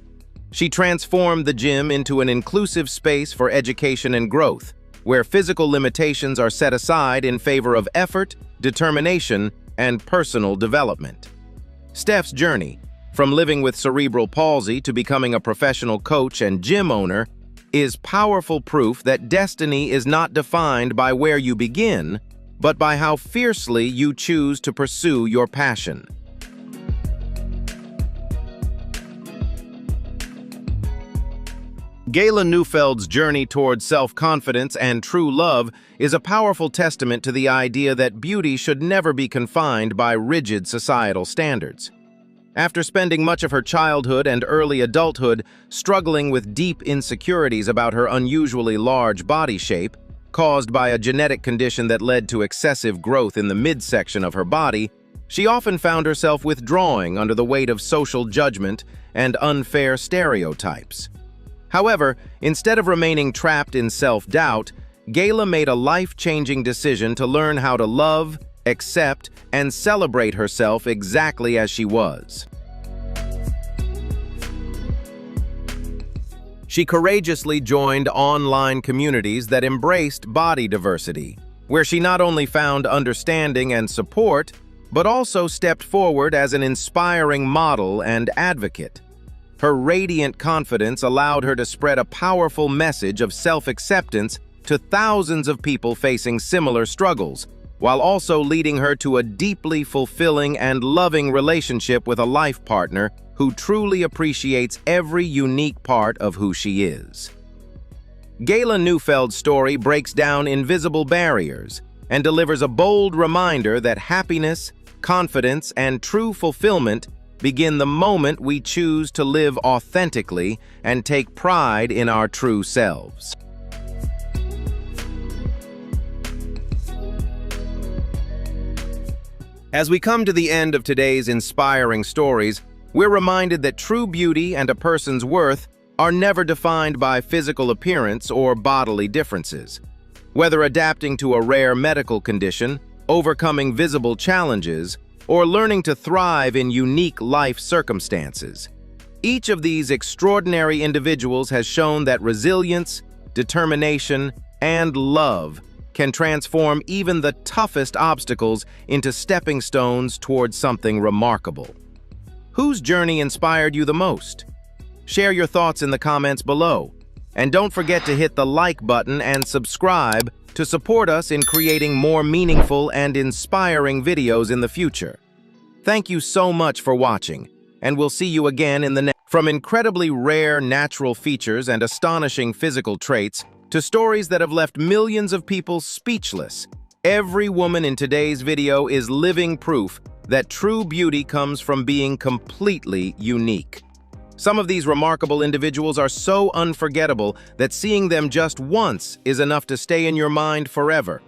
She transformed the gym into an inclusive space for education and growth, where physical limitations are set aside in favor of effort, determination, and personal development. Steph's journey, from living with cerebral palsy to becoming a professional coach and gym owner, is powerful proof that destiny is not defined by where you begin, but by how fiercely you choose to pursue your passion. Gayla Neufeld's journey towards self-confidence and true love is a powerful testament to the idea that beauty should never be confined by rigid societal standards. After spending much of her childhood and early adulthood struggling with deep insecurities about her unusually large body shape, caused by a genetic condition that led to excessive growth in the midsection of her body, she often found herself withdrawing under the weight of social judgment and unfair stereotypes. However, instead of remaining trapped in self-doubt, Gayla made a life-changing decision to learn how to love, accept, and celebrate herself exactly as she was. She courageously joined online communities that embraced body diversity, where she not only found understanding and support, but also stepped forward as an inspiring model and advocate. Her radiant confidence allowed her to spread a powerful message of self-acceptance to thousands of people facing similar struggles, while also leading her to a deeply fulfilling and loving relationship with a life partner who truly appreciates every unique part of who she is. Gayla Neufeld's story breaks down invisible barriers and delivers a bold reminder that happiness, confidence, and true fulfillment begin the moment we choose to live authentically and take pride in our true selves. As we come to the end of today's inspiring stories, we're reminded that true beauty and a person's worth are never defined by physical appearance or bodily differences. Whether adapting to a rare medical condition, overcoming visible challenges, or learning to thrive in unique life circumstances, each of these extraordinary individuals has shown that resilience, determination, and love can transform even the toughest obstacles into stepping stones towards something remarkable. Whose journey inspired you the most? Share your thoughts in the comments below. And don't forget to hit the like button and subscribe to support us in creating more meaningful and inspiring videos in the future. Thank you so much for watching, and we'll see you again in the next. From incredibly rare natural features and astonishing physical traits to stories that have left millions of people speechless, every woman in today's video is living proof that true beauty comes from being completely unique. Some of these remarkable individuals are so unforgettable that seeing them just once is enough to stay in your mind forever.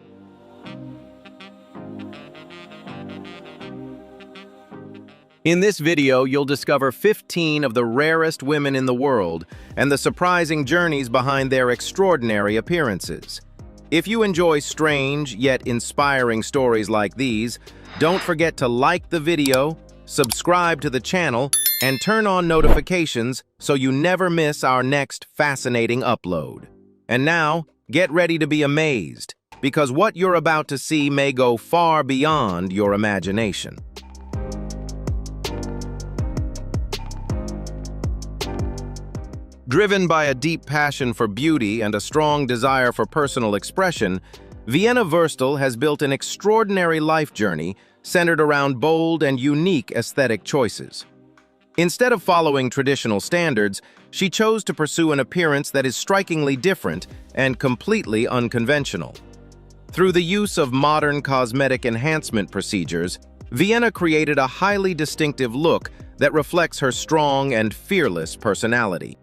In this video, you'll discover 15 of the rarest women in the world and the surprising journeys behind their extraordinary appearances. If you enjoy strange yet inspiring stories like these, don't forget to like the video, subscribe to the channel, and turn on notifications so you never miss our next fascinating upload. And now, get ready to be amazed, because what you're about to see may go far beyond your imagination. Driven by a deep passion for beauty and a strong desire for personal expression, Vienna Wurstel has built an extraordinary life journey centered around bold and unique aesthetic choices. Instead of following traditional standards, she chose to pursue an appearance that is strikingly different and completely unconventional. Through the use of modern cosmetic enhancement procedures, Vienna created a highly distinctive look that reflects her strong and fearless personality.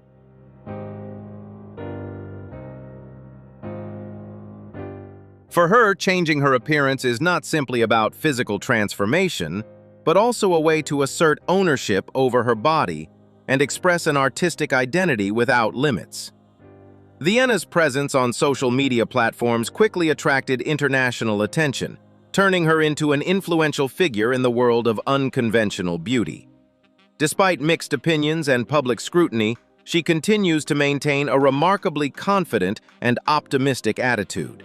For her, changing her appearance is not simply about physical transformation, but also a way to assert ownership over her body and express an artistic identity without limits. Vienna's presence on social media platforms quickly attracted international attention, turning her into an influential figure in the world of unconventional beauty. Despite mixed opinions and public scrutiny, she continues to maintain a remarkably confident and optimistic attitude.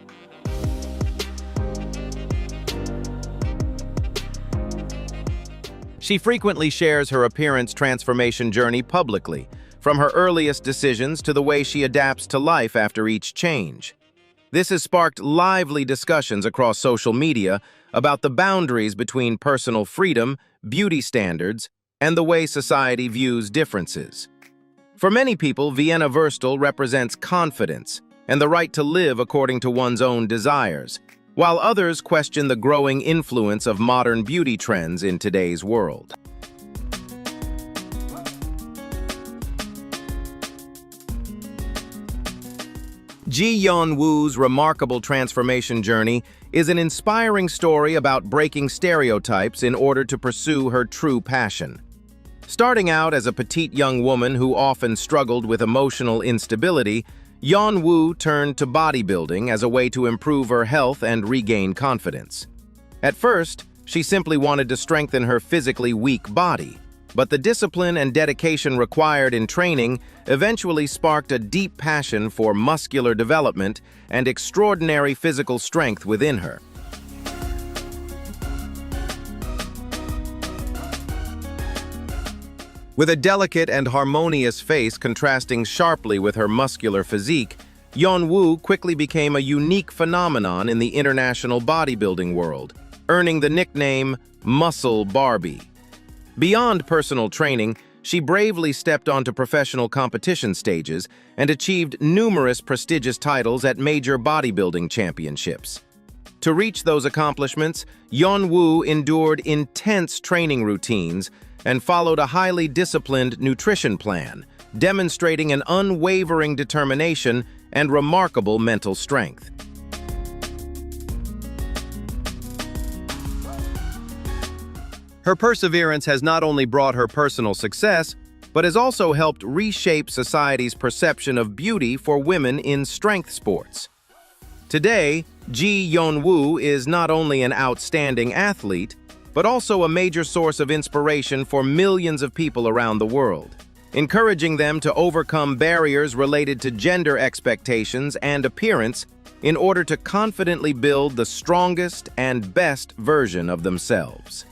She frequently shares her appearance transformation journey publicly, from her earliest decisions to the way she adapts to life after each change. This has sparked lively discussions across social media about the boundaries between personal freedom, beauty standards, and the way society views differences. For many people, Vienna Wurstel represents confidence and the right to live according to one's own desires, while others question the growing influence of modern beauty trends in today's world. Ji Yeon-woo's remarkable transformation journey is an inspiring story about breaking stereotypes in order to pursue her true passion. Starting out as a petite young woman who often struggled with emotional instability, Yeon-woo turned to bodybuilding as a way to improve her health and regain confidence. At first, she simply wanted to strengthen her physically weak body, but the discipline and dedication required in training eventually sparked a deep passion for muscular development and extraordinary physical strength within her. With a delicate and harmonious face contrasting sharply with her muscular physique, Yeon-woo quickly became a unique phenomenon in the international bodybuilding world, earning the nickname Muscle Barbie. Beyond personal training, she bravely stepped onto professional competition stages and achieved numerous prestigious titles at major bodybuilding championships. To reach those accomplishments, Yeon-woo endured intense training routines and followed a highly disciplined nutrition plan, demonstrating an unwavering determination and remarkable mental strength. Her perseverance has not only brought her personal success, but has also helped reshape society's perception of beauty for women in strength sports. Today, Ji Yeon-woo is not only an outstanding athlete, but also a major source of inspiration for millions of people around the world, encouraging them to overcome barriers related to gender expectations and appearance in order to confidently build the strongest and best version of themselves.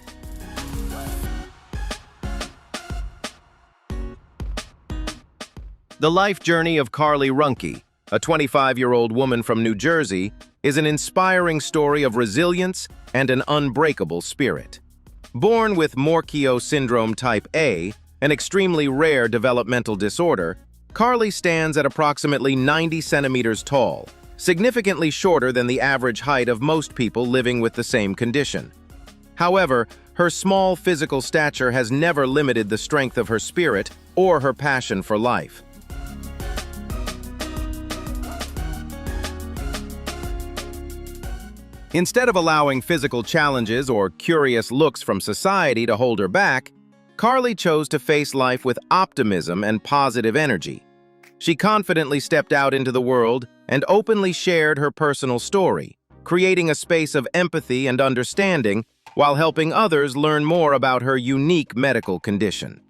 The life journey of Carly Runkey, a 25-year-old woman from New Jersey, is an inspiring story of resilience and an unbreakable spirit. Born with Morquio syndrome type A, an extremely rare developmental disorder, Carly stands at approximately 90 centimeters tall, significantly shorter than the average height of most people living with the same condition. However, her small physical stature has never limited the strength of her spirit or her passion for life. Instead of allowing physical challenges or curious looks from society to hold her back, Carly chose to face life with optimism and positive energy. She confidently stepped out into the world and openly shared her personal story, creating a space of empathy and understanding while helping others learn more about her unique medical condition.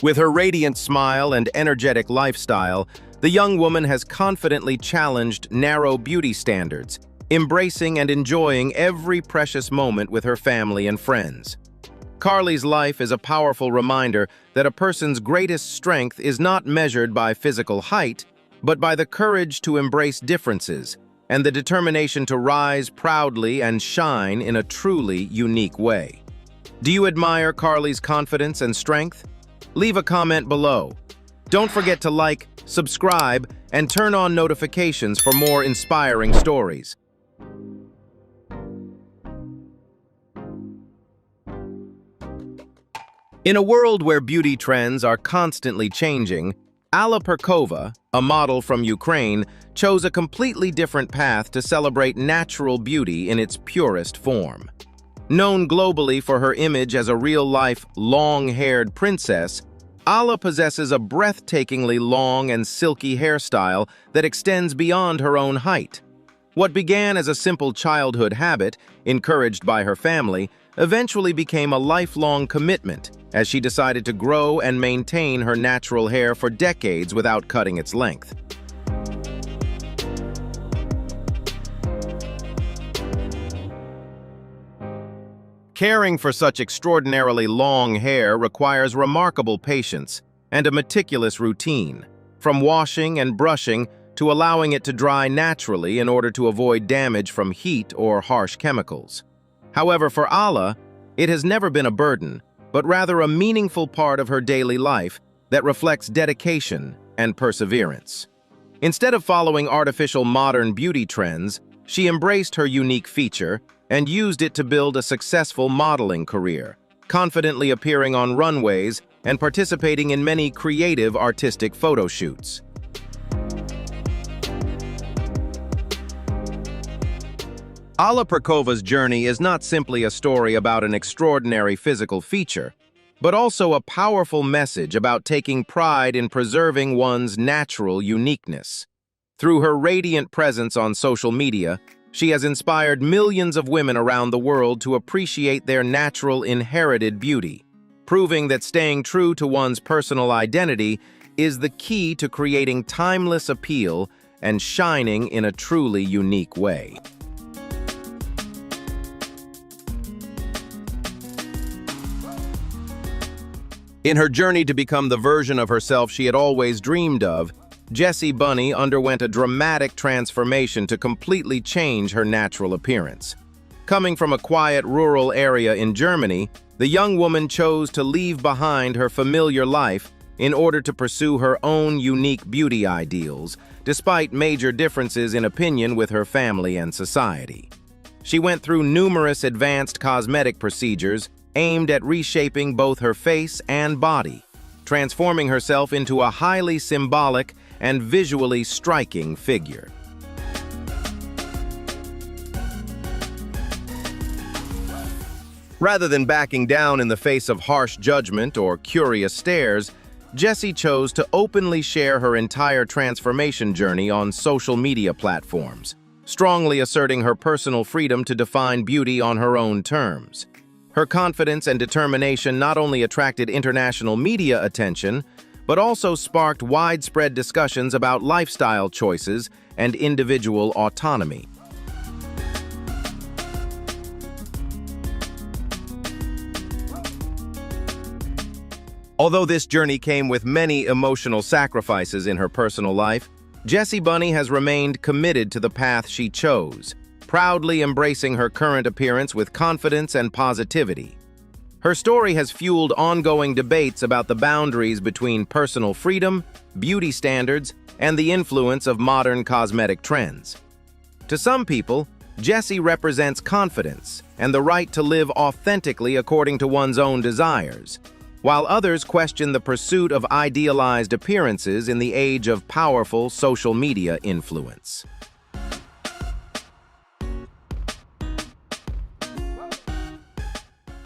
With her radiant smile and energetic lifestyle, the young woman has confidently challenged narrow beauty standards, embracing and enjoying every precious moment with her family and friends. Carly's life is a powerful reminder that a person's greatest strength is not measured by physical height, but by the courage to embrace differences and the determination to rise proudly and shine in a truly unique way. Do you admire Carly's confidence and strength? Leave a comment below. Don't forget to like, subscribe, and turn on notifications for more inspiring stories. In a world where beauty trends are constantly changing, Alla Purkova, a model from Ukraine, chose a completely different path to celebrate natural beauty in its purest form. Known globally for her image as a real-life, long-haired princess, Alla possesses a breathtakingly long and silky hairstyle that extends beyond her own height. What began as a simple childhood habit, encouraged by her family, eventually became a lifelong commitment as she decided to grow and maintain her natural hair for decades without cutting its length. Caring for such extraordinarily long hair requires remarkable patience and a meticulous routine, from washing and brushing to allowing it to dry naturally in order to avoid damage from heat or harsh chemicals. However, for Alla, it has never been a burden, but rather a meaningful part of her daily life that reflects dedication and perseverance. Instead of following artificial modern beauty trends, she embraced her unique feature and used it to build a successful modeling career, confidently appearing on runways and participating in many creative artistic photo shoots. Alla Purkova's journey is not simply a story about an extraordinary physical feature, but also a powerful message about taking pride in preserving one's natural uniqueness. Through her radiant presence on social media, she has inspired millions of women around the world to appreciate their natural inherited beauty, proving that staying true to one's personal identity is the key to creating timeless appeal and shining in a truly unique way. In her journey to become the version of herself she had always dreamed of, Jessie Bunny underwent a dramatic transformation to completely change her natural appearance. Coming from a quiet rural area in Germany, the young woman chose to leave behind her familiar life in order to pursue her own unique beauty ideals, despite major differences in opinion with her family and society. She went through numerous advanced cosmetic procedures aimed at reshaping both her face and body, transforming herself into a highly symbolic and visually striking figure. Rather than backing down in the face of harsh judgment or curious stares, Jessie chose to openly share her entire transformation journey on social media platforms, strongly asserting her personal freedom to define beauty on her own terms. Her confidence and determination not only attracted international media attention, but also sparked widespread discussions about lifestyle choices and individual autonomy. Although this journey came with many emotional sacrifices in her personal life, Jessie Bunny has remained committed to the path she chose, proudly embracing her current appearance with confidence and positivity. Her story has fueled ongoing debates about the boundaries between personal freedom, beauty standards, and the influence of modern cosmetic trends. To some people, Jessie represents confidence and the right to live authentically according to one's own desires, while others question the pursuit of idealized appearances in the age of powerful social media influence.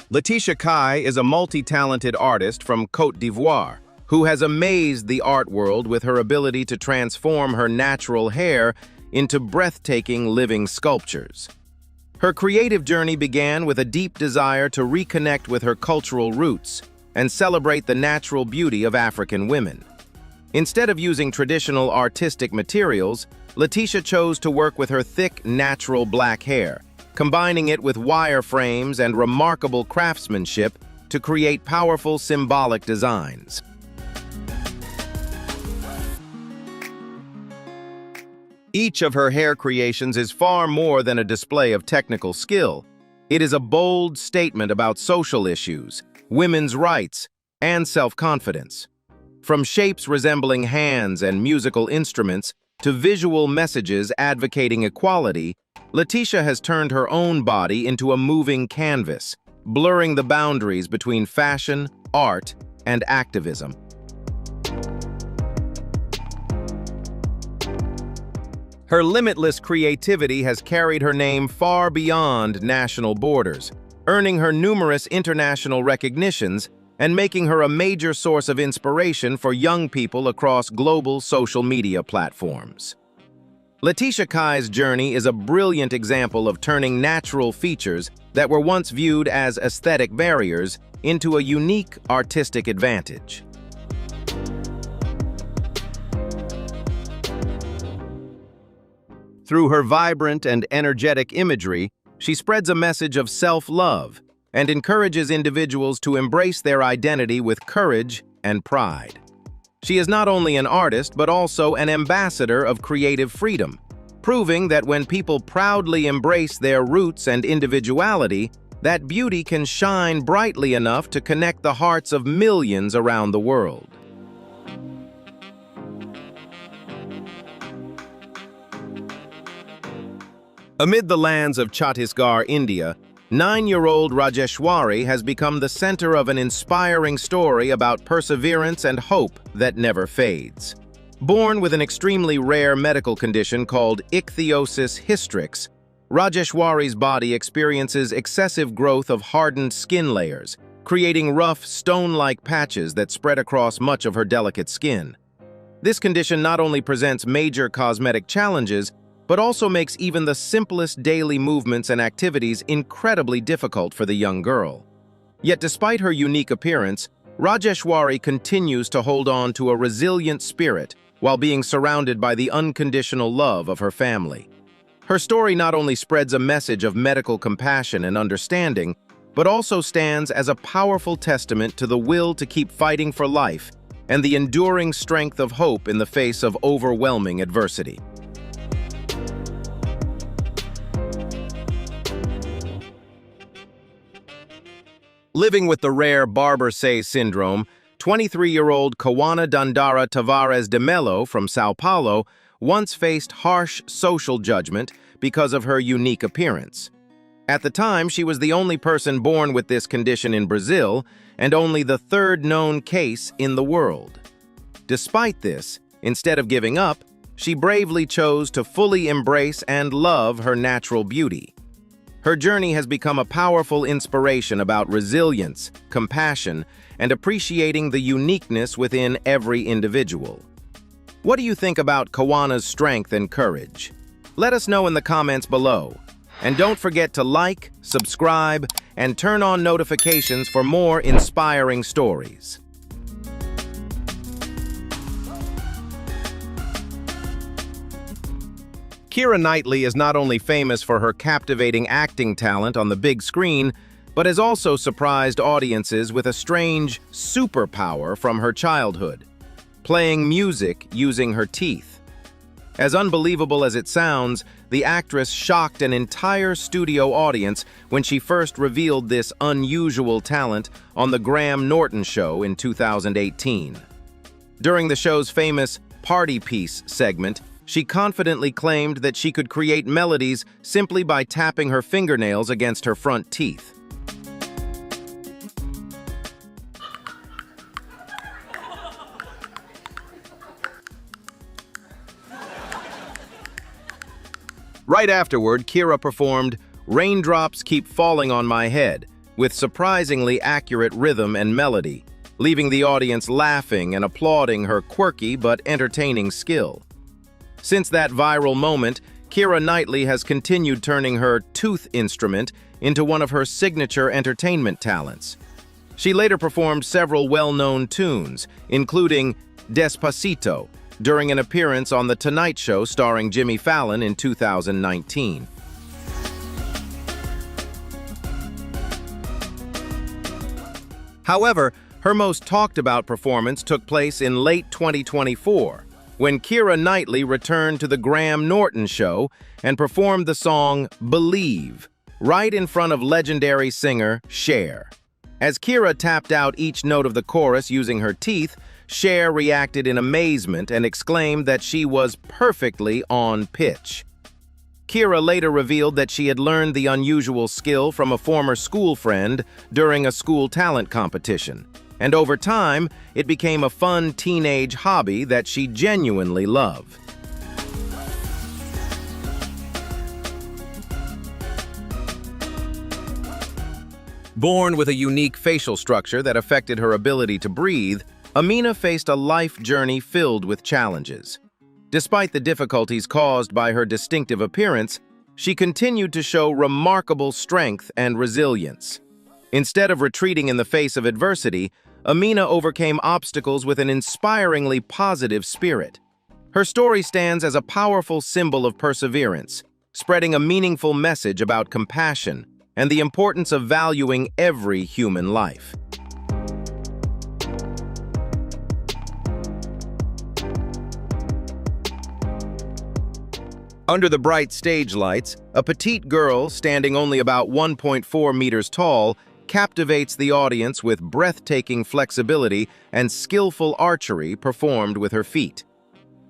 Letitia Kai is a multi-talented artist from Côte d'Ivoire who has amazed the art world with her ability to transform her natural hair into breathtaking living sculptures. Her creative journey began with a deep desire to reconnect with her cultural roots and celebrate the natural beauty of African women. Instead of using traditional artistic materials, Letitia chose to work with her thick, natural black hair, combining it with wireframes and remarkable craftsmanship to create powerful symbolic designs. Each of her hair creations is far more than a display of technical skill. It is a bold statement about social issues, women's rights, and self-confidence. From shapes resembling hands and musical instruments to visual messages advocating equality, Letitia has turned her own body into a moving canvas, blurring the boundaries between fashion, art, and activism. Her limitless creativity has carried her name far beyond national borders, earning her numerous international recognitions and making her a major source of inspiration for young people across global social media platforms. Letitia Kai's journey is a brilliant example of turning natural features that were once viewed as aesthetic barriers into a unique artistic advantage. Through her vibrant and energetic imagery, she spreads a message of self-love and encourages individuals to embrace their identity with courage and pride. She is not only an artist, but also an ambassador of creative freedom, proving that when people proudly embrace their roots and individuality, that beauty can shine brightly enough to connect the hearts of millions around the world. Amid the lands of Chhattisgarh, India, 9-year-old Rajeshwari has become the center of an inspiring story about perseverance and hope that never fades. Born with an extremely rare medical condition called ichthyosis hystrix, Rajeshwari's body experiences excessive growth of hardened skin layers, creating rough, stone-like patches that spread across much of her delicate skin. This condition not only presents major cosmetic challenges, but also makes even the simplest daily movements and activities incredibly difficult for the young girl. Yet despite her unique appearance, Rajeshwari continues to hold on to a resilient spirit while being surrounded by the unconditional love of her family. Her story not only spreads a message of medical compassion and understanding, but also stands as a powerful testament to the will to keep fighting for life and the enduring strength of hope in the face of overwhelming adversity. Living with the rare Barber-Say syndrome, 23-year-old Kawana Dandara Tavares de Mello from Sao Paulo once faced harsh social judgment because of her unique appearance. At the time, she was the only person born with this condition in Brazil and only the third known case in the world. Despite this, instead of giving up, she bravely chose to fully embrace and love her natural beauty. Her journey has become a powerful inspiration about resilience, compassion, and appreciating the uniqueness within every individual. What do you think about Kawana's strength and courage? Let us know in the comments below. And don't forget to like, subscribe, and turn on notifications for more inspiring stories. Keira Knightley is not only famous for her captivating acting talent on the big screen, but has also surprised audiences with a strange superpower from her childhood: playing music using her teeth. As unbelievable as it sounds, the actress shocked an entire studio audience when she first revealed this unusual talent on The Graham Norton Show in 2018. During the show's famous Party Piece segment, she confidently claimed that she could create melodies simply by tapping her fingernails against her front teeth. Right afterward, Keira performed "Raindrops Keep Falling on My Head" with surprisingly accurate rhythm and melody, leaving the audience laughing and applauding her quirky but entertaining skill. Since that viral moment, Keira Knightley has continued turning her tooth instrument into one of her signature entertainment talents. She later performed several well-known tunes, including Despacito, during an appearance on The Tonight Show starring Jimmy Fallon in 2019. However, her most talked-about performance took place in late 2024, when Keira Knightley returned to The Graham Norton Show and performed the song "Believe" right in front of legendary singer Cher. As Keira tapped out each note of the chorus using her teeth, Cher reacted in amazement and exclaimed that she was perfectly on pitch. Keira later revealed that she had learned the unusual skill from a former school friend during a school talent competition, and over time, it became a fun teenage hobby that she genuinely loved. Born with a unique facial structure that affected her ability to breathe, Amina faced a life journey filled with challenges. Despite the difficulties caused by her distinctive appearance, she continued to show remarkable strength and resilience. Instead of retreating in the face of adversity, Amina overcame obstacles with an inspiringly positive spirit. Her story stands as a powerful symbol of perseverance, spreading a meaningful message about compassion and the importance of valuing every human life. Under the bright stage lights, a petite girl standing only about 1.4 meters tall captivates the audience with breathtaking flexibility and skillful archery performed with her feet.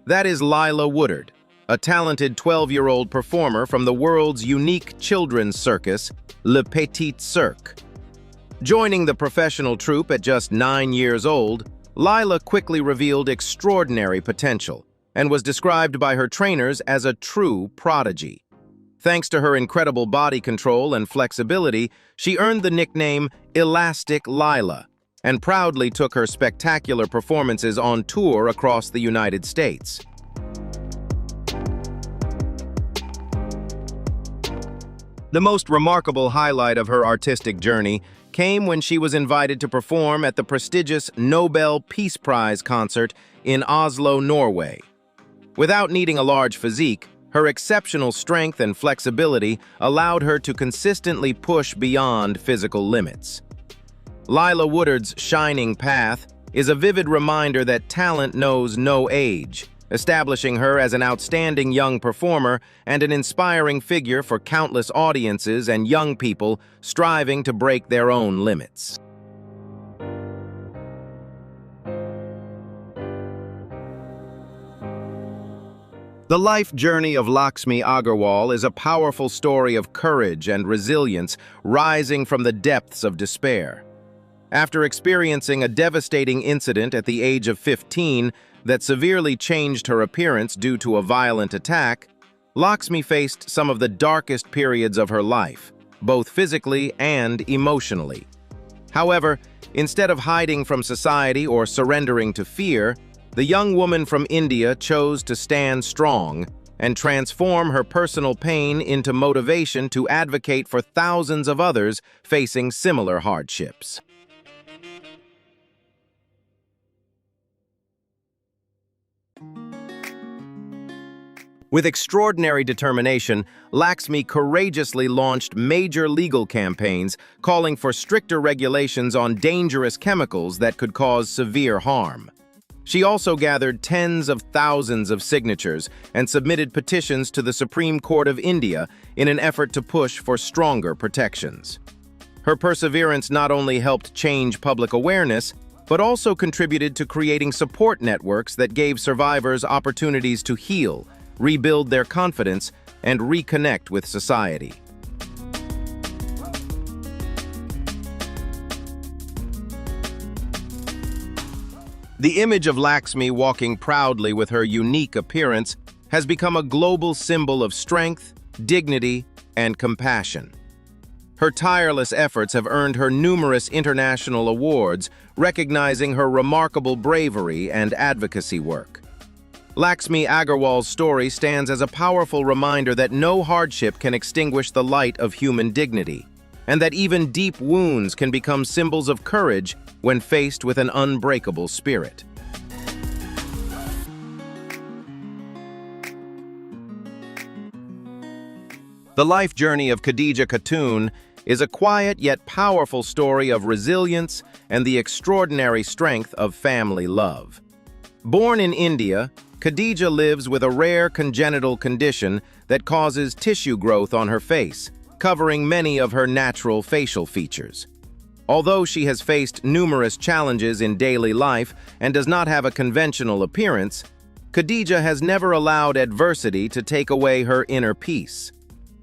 That is Lila Woodard, a talented 12-year-old performer from the world's unique children's circus, Le Petit Cirque. Joining the professional troupe at just 9 years old, Lila quickly revealed extraordinary potential and was described by her trainers as a true prodigy. Thanks to her incredible body control and flexibility, she earned the nickname Elastic Lila and proudly took her spectacular performances on tour across the United States. The most remarkable highlight of her artistic journey came when she was invited to perform at the prestigious Nobel Peace Prize concert in Oslo, Norway. Without needing a large physique, her exceptional strength and flexibility allowed her to consistently push beyond physical limits. Lila Woodard's shining path is a vivid reminder that talent knows no age, establishing her as an outstanding young performer and an inspiring figure for countless audiences and young people striving to break their own limits. The life journey of Laxmi Agarwal is a powerful story of courage and resilience rising from the depths of despair. After experiencing a devastating incident at the age of 15 that severely changed her appearance due to a violent attack, Laxmi faced some of the darkest periods of her life, both physically and emotionally. However, instead of hiding from society or surrendering to fear, the young woman from India chose to stand strong and transform her personal pain into motivation to advocate for thousands of others facing similar hardships. With extraordinary determination, Laxmi courageously launched major legal campaigns calling for stricter regulations on dangerous chemicals that could cause severe harm. She also gathered tens of thousands of signatures and submitted petitions to the Supreme Court of India in an effort to push for stronger protections. Her perseverance not only helped change public awareness, but also contributed to creating support networks that gave survivors opportunities to heal, rebuild their confidence, and reconnect with society. The image of Laxmi walking proudly with her unique appearance has become a global symbol of strength, dignity, and compassion. Her tireless efforts have earned her numerous international awards, recognizing her remarkable bravery and advocacy work. Laxmi Agarwal's story stands as a powerful reminder that no hardship can extinguish the light of human dignity, and that even deep wounds can become symbols of courage when faced with an unbreakable spirit. The life journey of Khadija Khatun is a quiet yet powerful story of resilience and the extraordinary strength of family love. Born in India, Khadija lives with a rare congenital condition that causes tissue growth on her face, covering many of her natural facial features. Although she has faced numerous challenges in daily life and does not have a conventional appearance, Khadija has never allowed adversity to take away her inner peace.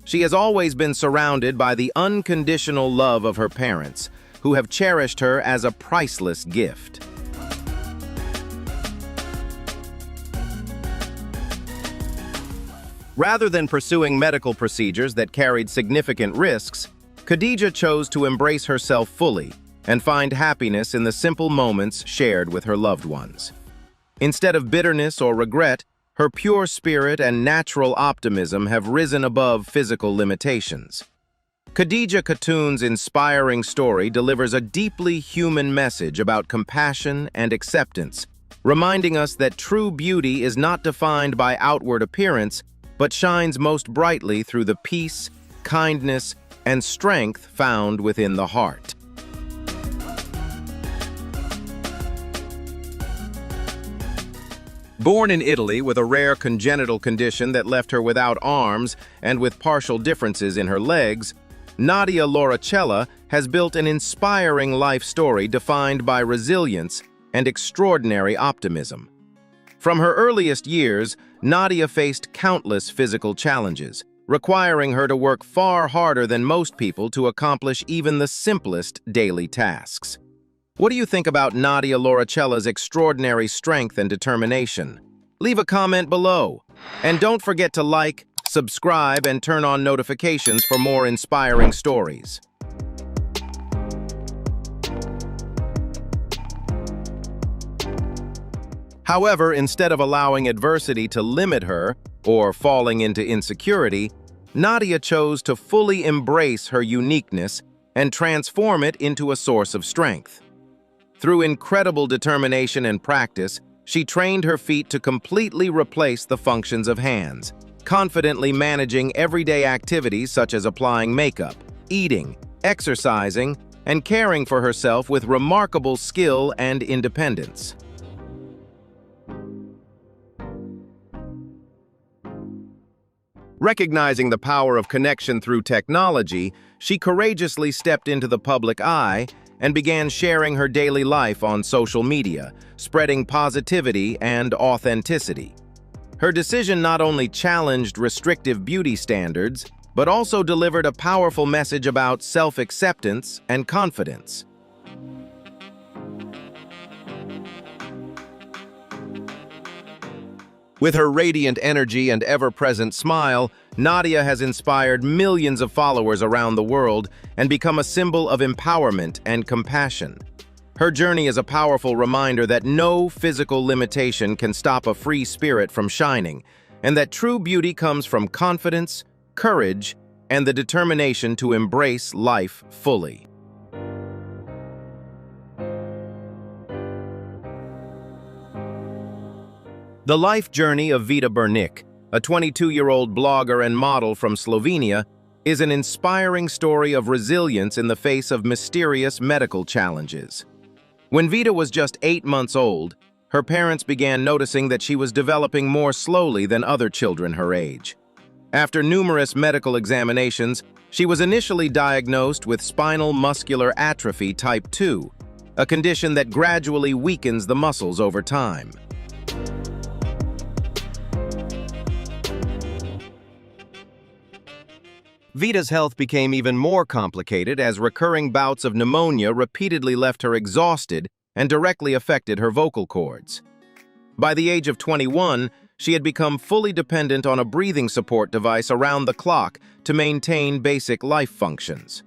She has always been surrounded by the unconditional love of her parents, who have cherished her as a priceless gift. Rather than pursuing medical procedures that carried significant risks, Khadija chose to embrace herself fully and find happiness in the simple moments shared with her loved ones. Instead of bitterness or regret, her pure spirit and natural optimism have risen above physical limitations. Khadija Khatun's inspiring story delivers a deeply human message about compassion and acceptance, reminding us that true beauty is not defined by outward appearance, but shines most brightly through the peace, kindness, and strength found within the heart. Born in Italy with a rare congenital condition that left her without arms and with partial differences in her legs, Nadia Lauricella has built an inspiring life story defined by resilience and extraordinary optimism. From her earliest years, Nadia faced countless physical challenges, requiring her to work far harder than most people to accomplish even the simplest daily tasks. What do you think about Nadia Lauricella's extraordinary strength and determination? Leave a comment below. And don't forget to like, subscribe, and turn on notifications for more inspiring stories. However, instead of allowing adversity to limit her or falling into insecurity, Nadia chose to fully embrace her uniqueness and transform it into a source of strength. Through incredible determination and practice, she trained her feet to completely replace the functions of hands, confidently managing everyday activities such as applying makeup, eating, exercising, and caring for herself with remarkable skill and independence. Recognizing the power of connection through technology, she courageously stepped into the public eye and began sharing her daily life on social media, spreading positivity and authenticity. Her decision not only challenged restrictive beauty standards, but also delivered a powerful message about self-acceptance and confidence. With her radiant energy and ever-present smile, Nadia has inspired millions of followers around the world and become a symbol of empowerment and compassion. Her journey is a powerful reminder that no physical limitation can stop a free spirit from shining, and that true beauty comes from confidence, courage, and the determination to embrace life fully. The life journey of Vida Bernic, a 22-year-old blogger and model from Slovenia, is an inspiring story of resilience in the face of mysterious medical challenges. When Vida was just 8 months old, her parents began noticing that she was developing more slowly than other children her age. After numerous medical examinations, she was initially diagnosed with spinal muscular atrophy type 2, a condition that gradually weakens the muscles over time. Vida's health became even more complicated as recurring bouts of pneumonia repeatedly left her exhausted and directly affected her vocal cords. By the age of 21, she had become fully dependent on a breathing support device around the clock to maintain basic life functions.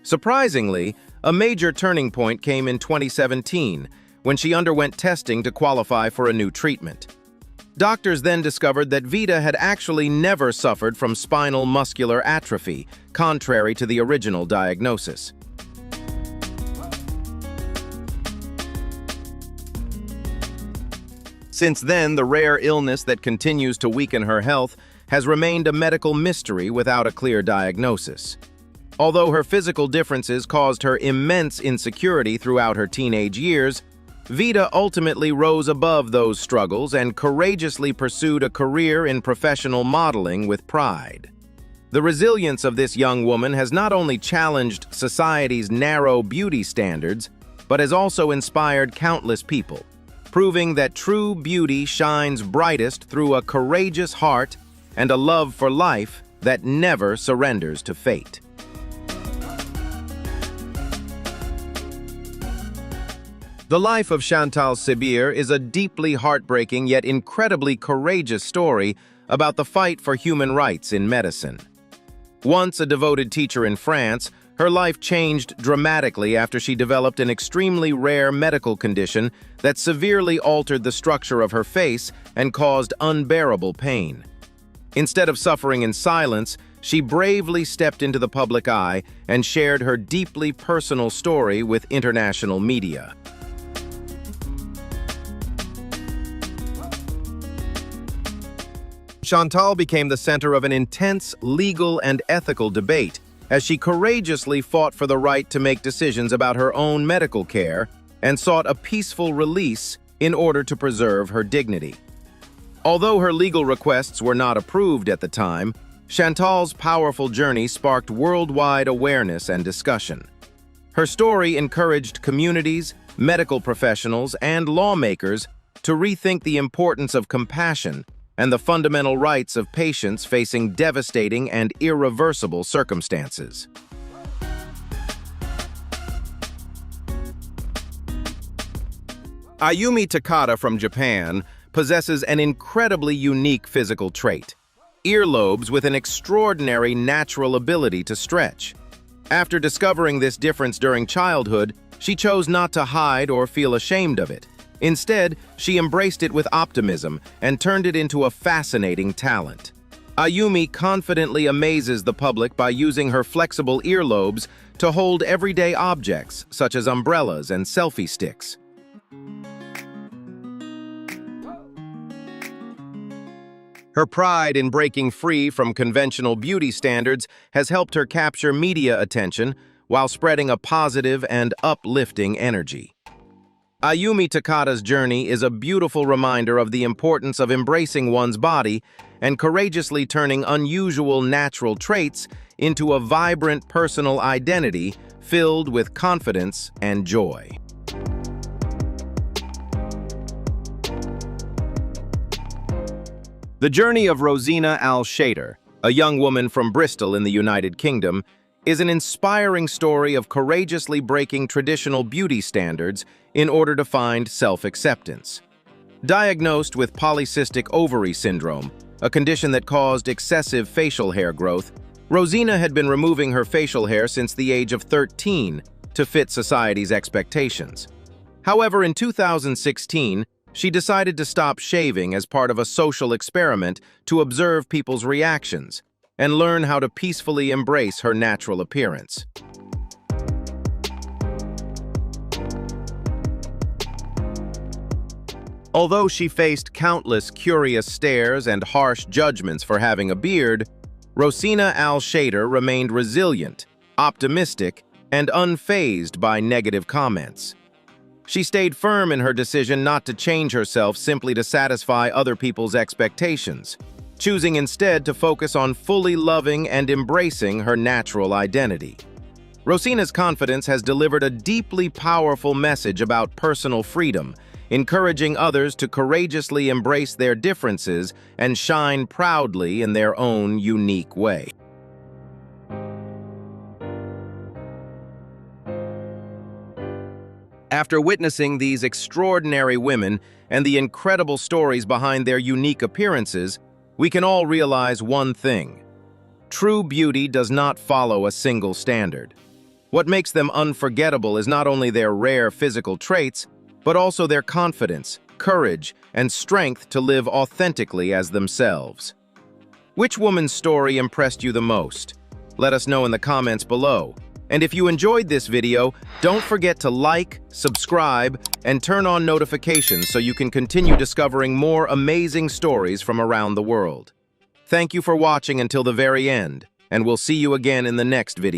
Surprisingly, a major turning point came in 2017 when she underwent testing to qualify for a new treatment. Doctors then discovered that Vida had actually never suffered from spinal muscular atrophy, contrary to the original diagnosis. Since then, the rare illness that continues to weaken her health has remained a medical mystery without a clear diagnosis. Although her physical differences caused her immense insecurity throughout her teenage years, Vida ultimately rose above those struggles and courageously pursued a career in professional modeling with pride. The resilience of this young woman has not only challenged society's narrow beauty standards, but has also inspired countless people, proving that true beauty shines brightest through a courageous heart and a love for life that never surrenders to fate. The life of Chantal Sibir is a deeply heartbreaking yet incredibly courageous story about the fight for human rights in medicine. Once a devoted teacher in France, Her life changed dramatically after she developed an extremely rare medical condition that severely altered the structure of her face and caused unbearable pain. Instead of suffering in silence, she bravely stepped into the public eye and shared her deeply personal story with international media. Chantal became the center of an intense legal and ethical debate as she courageously fought for the right to make decisions about her own medical care and sought a peaceful release in order to preserve her dignity. Although her legal requests were not approved at the time, Chantal's powerful journey sparked worldwide awareness and discussion. Her story encouraged communities, medical professionals, and lawmakers to rethink the importance of compassion and the fundamental rights of patients facing devastating and irreversible circumstances. Ayumi Takada from Japan possesses an incredibly unique physical trait: earlobes with an extraordinary natural ability to stretch. After discovering this difference during childhood, she chose not to hide or feel ashamed of it. Instead, she embraced it with optimism and turned it into a fascinating talent. Ayumi confidently amazes the public by using her flexible earlobes to hold everyday objects, such as umbrellas and selfie sticks. Her pride in breaking free from conventional beauty standards has helped her capture media attention while spreading a positive and uplifting energy. Ayumi Takada's journey is a beautiful reminder of the importance of embracing one's body and courageously turning unusual natural traits into a vibrant personal identity filled with confidence and joy. The journey of Rosina Al-Shader, a young woman from Bristol in the United Kingdom, is an inspiring story of courageously breaking traditional beauty standards in order to find self-acceptance. Diagnosed with polycystic ovary syndrome, a condition that caused excessive facial hair growth, Rosina had been removing her facial hair since the age of 13 to fit society's expectations. However, in 2016, she decided to stop shaving as part of a social experiment to observe people's reactions and learn how to peacefully embrace her natural appearance. Although she faced countless curious stares and harsh judgments for having a beard, Rosina Al-Shader remained resilient, optimistic, and unfazed by negative comments. She stayed firm in her decision not to change herself simply to satisfy other people's expectations, choosing instead to focus on fully loving and embracing her natural identity. Rosina's confidence has delivered a deeply powerful message about personal freedom, encouraging others to courageously embrace their differences and shine proudly in their own unique way. After witnessing these extraordinary women and the incredible stories behind their unique appearances, we can all realize one thing: true beauty does not follow a single standard. What makes them unforgettable is not only their rare physical traits, but also their confidence, courage, and strength to live authentically as themselves. Which woman's story impressed you the most? Let us know in the comments below. And if you enjoyed this video, don't forget to like, subscribe, and turn on notifications so you can continue discovering more amazing stories from around the world. Thank you for watching until the very end, and we'll see you again in the next video.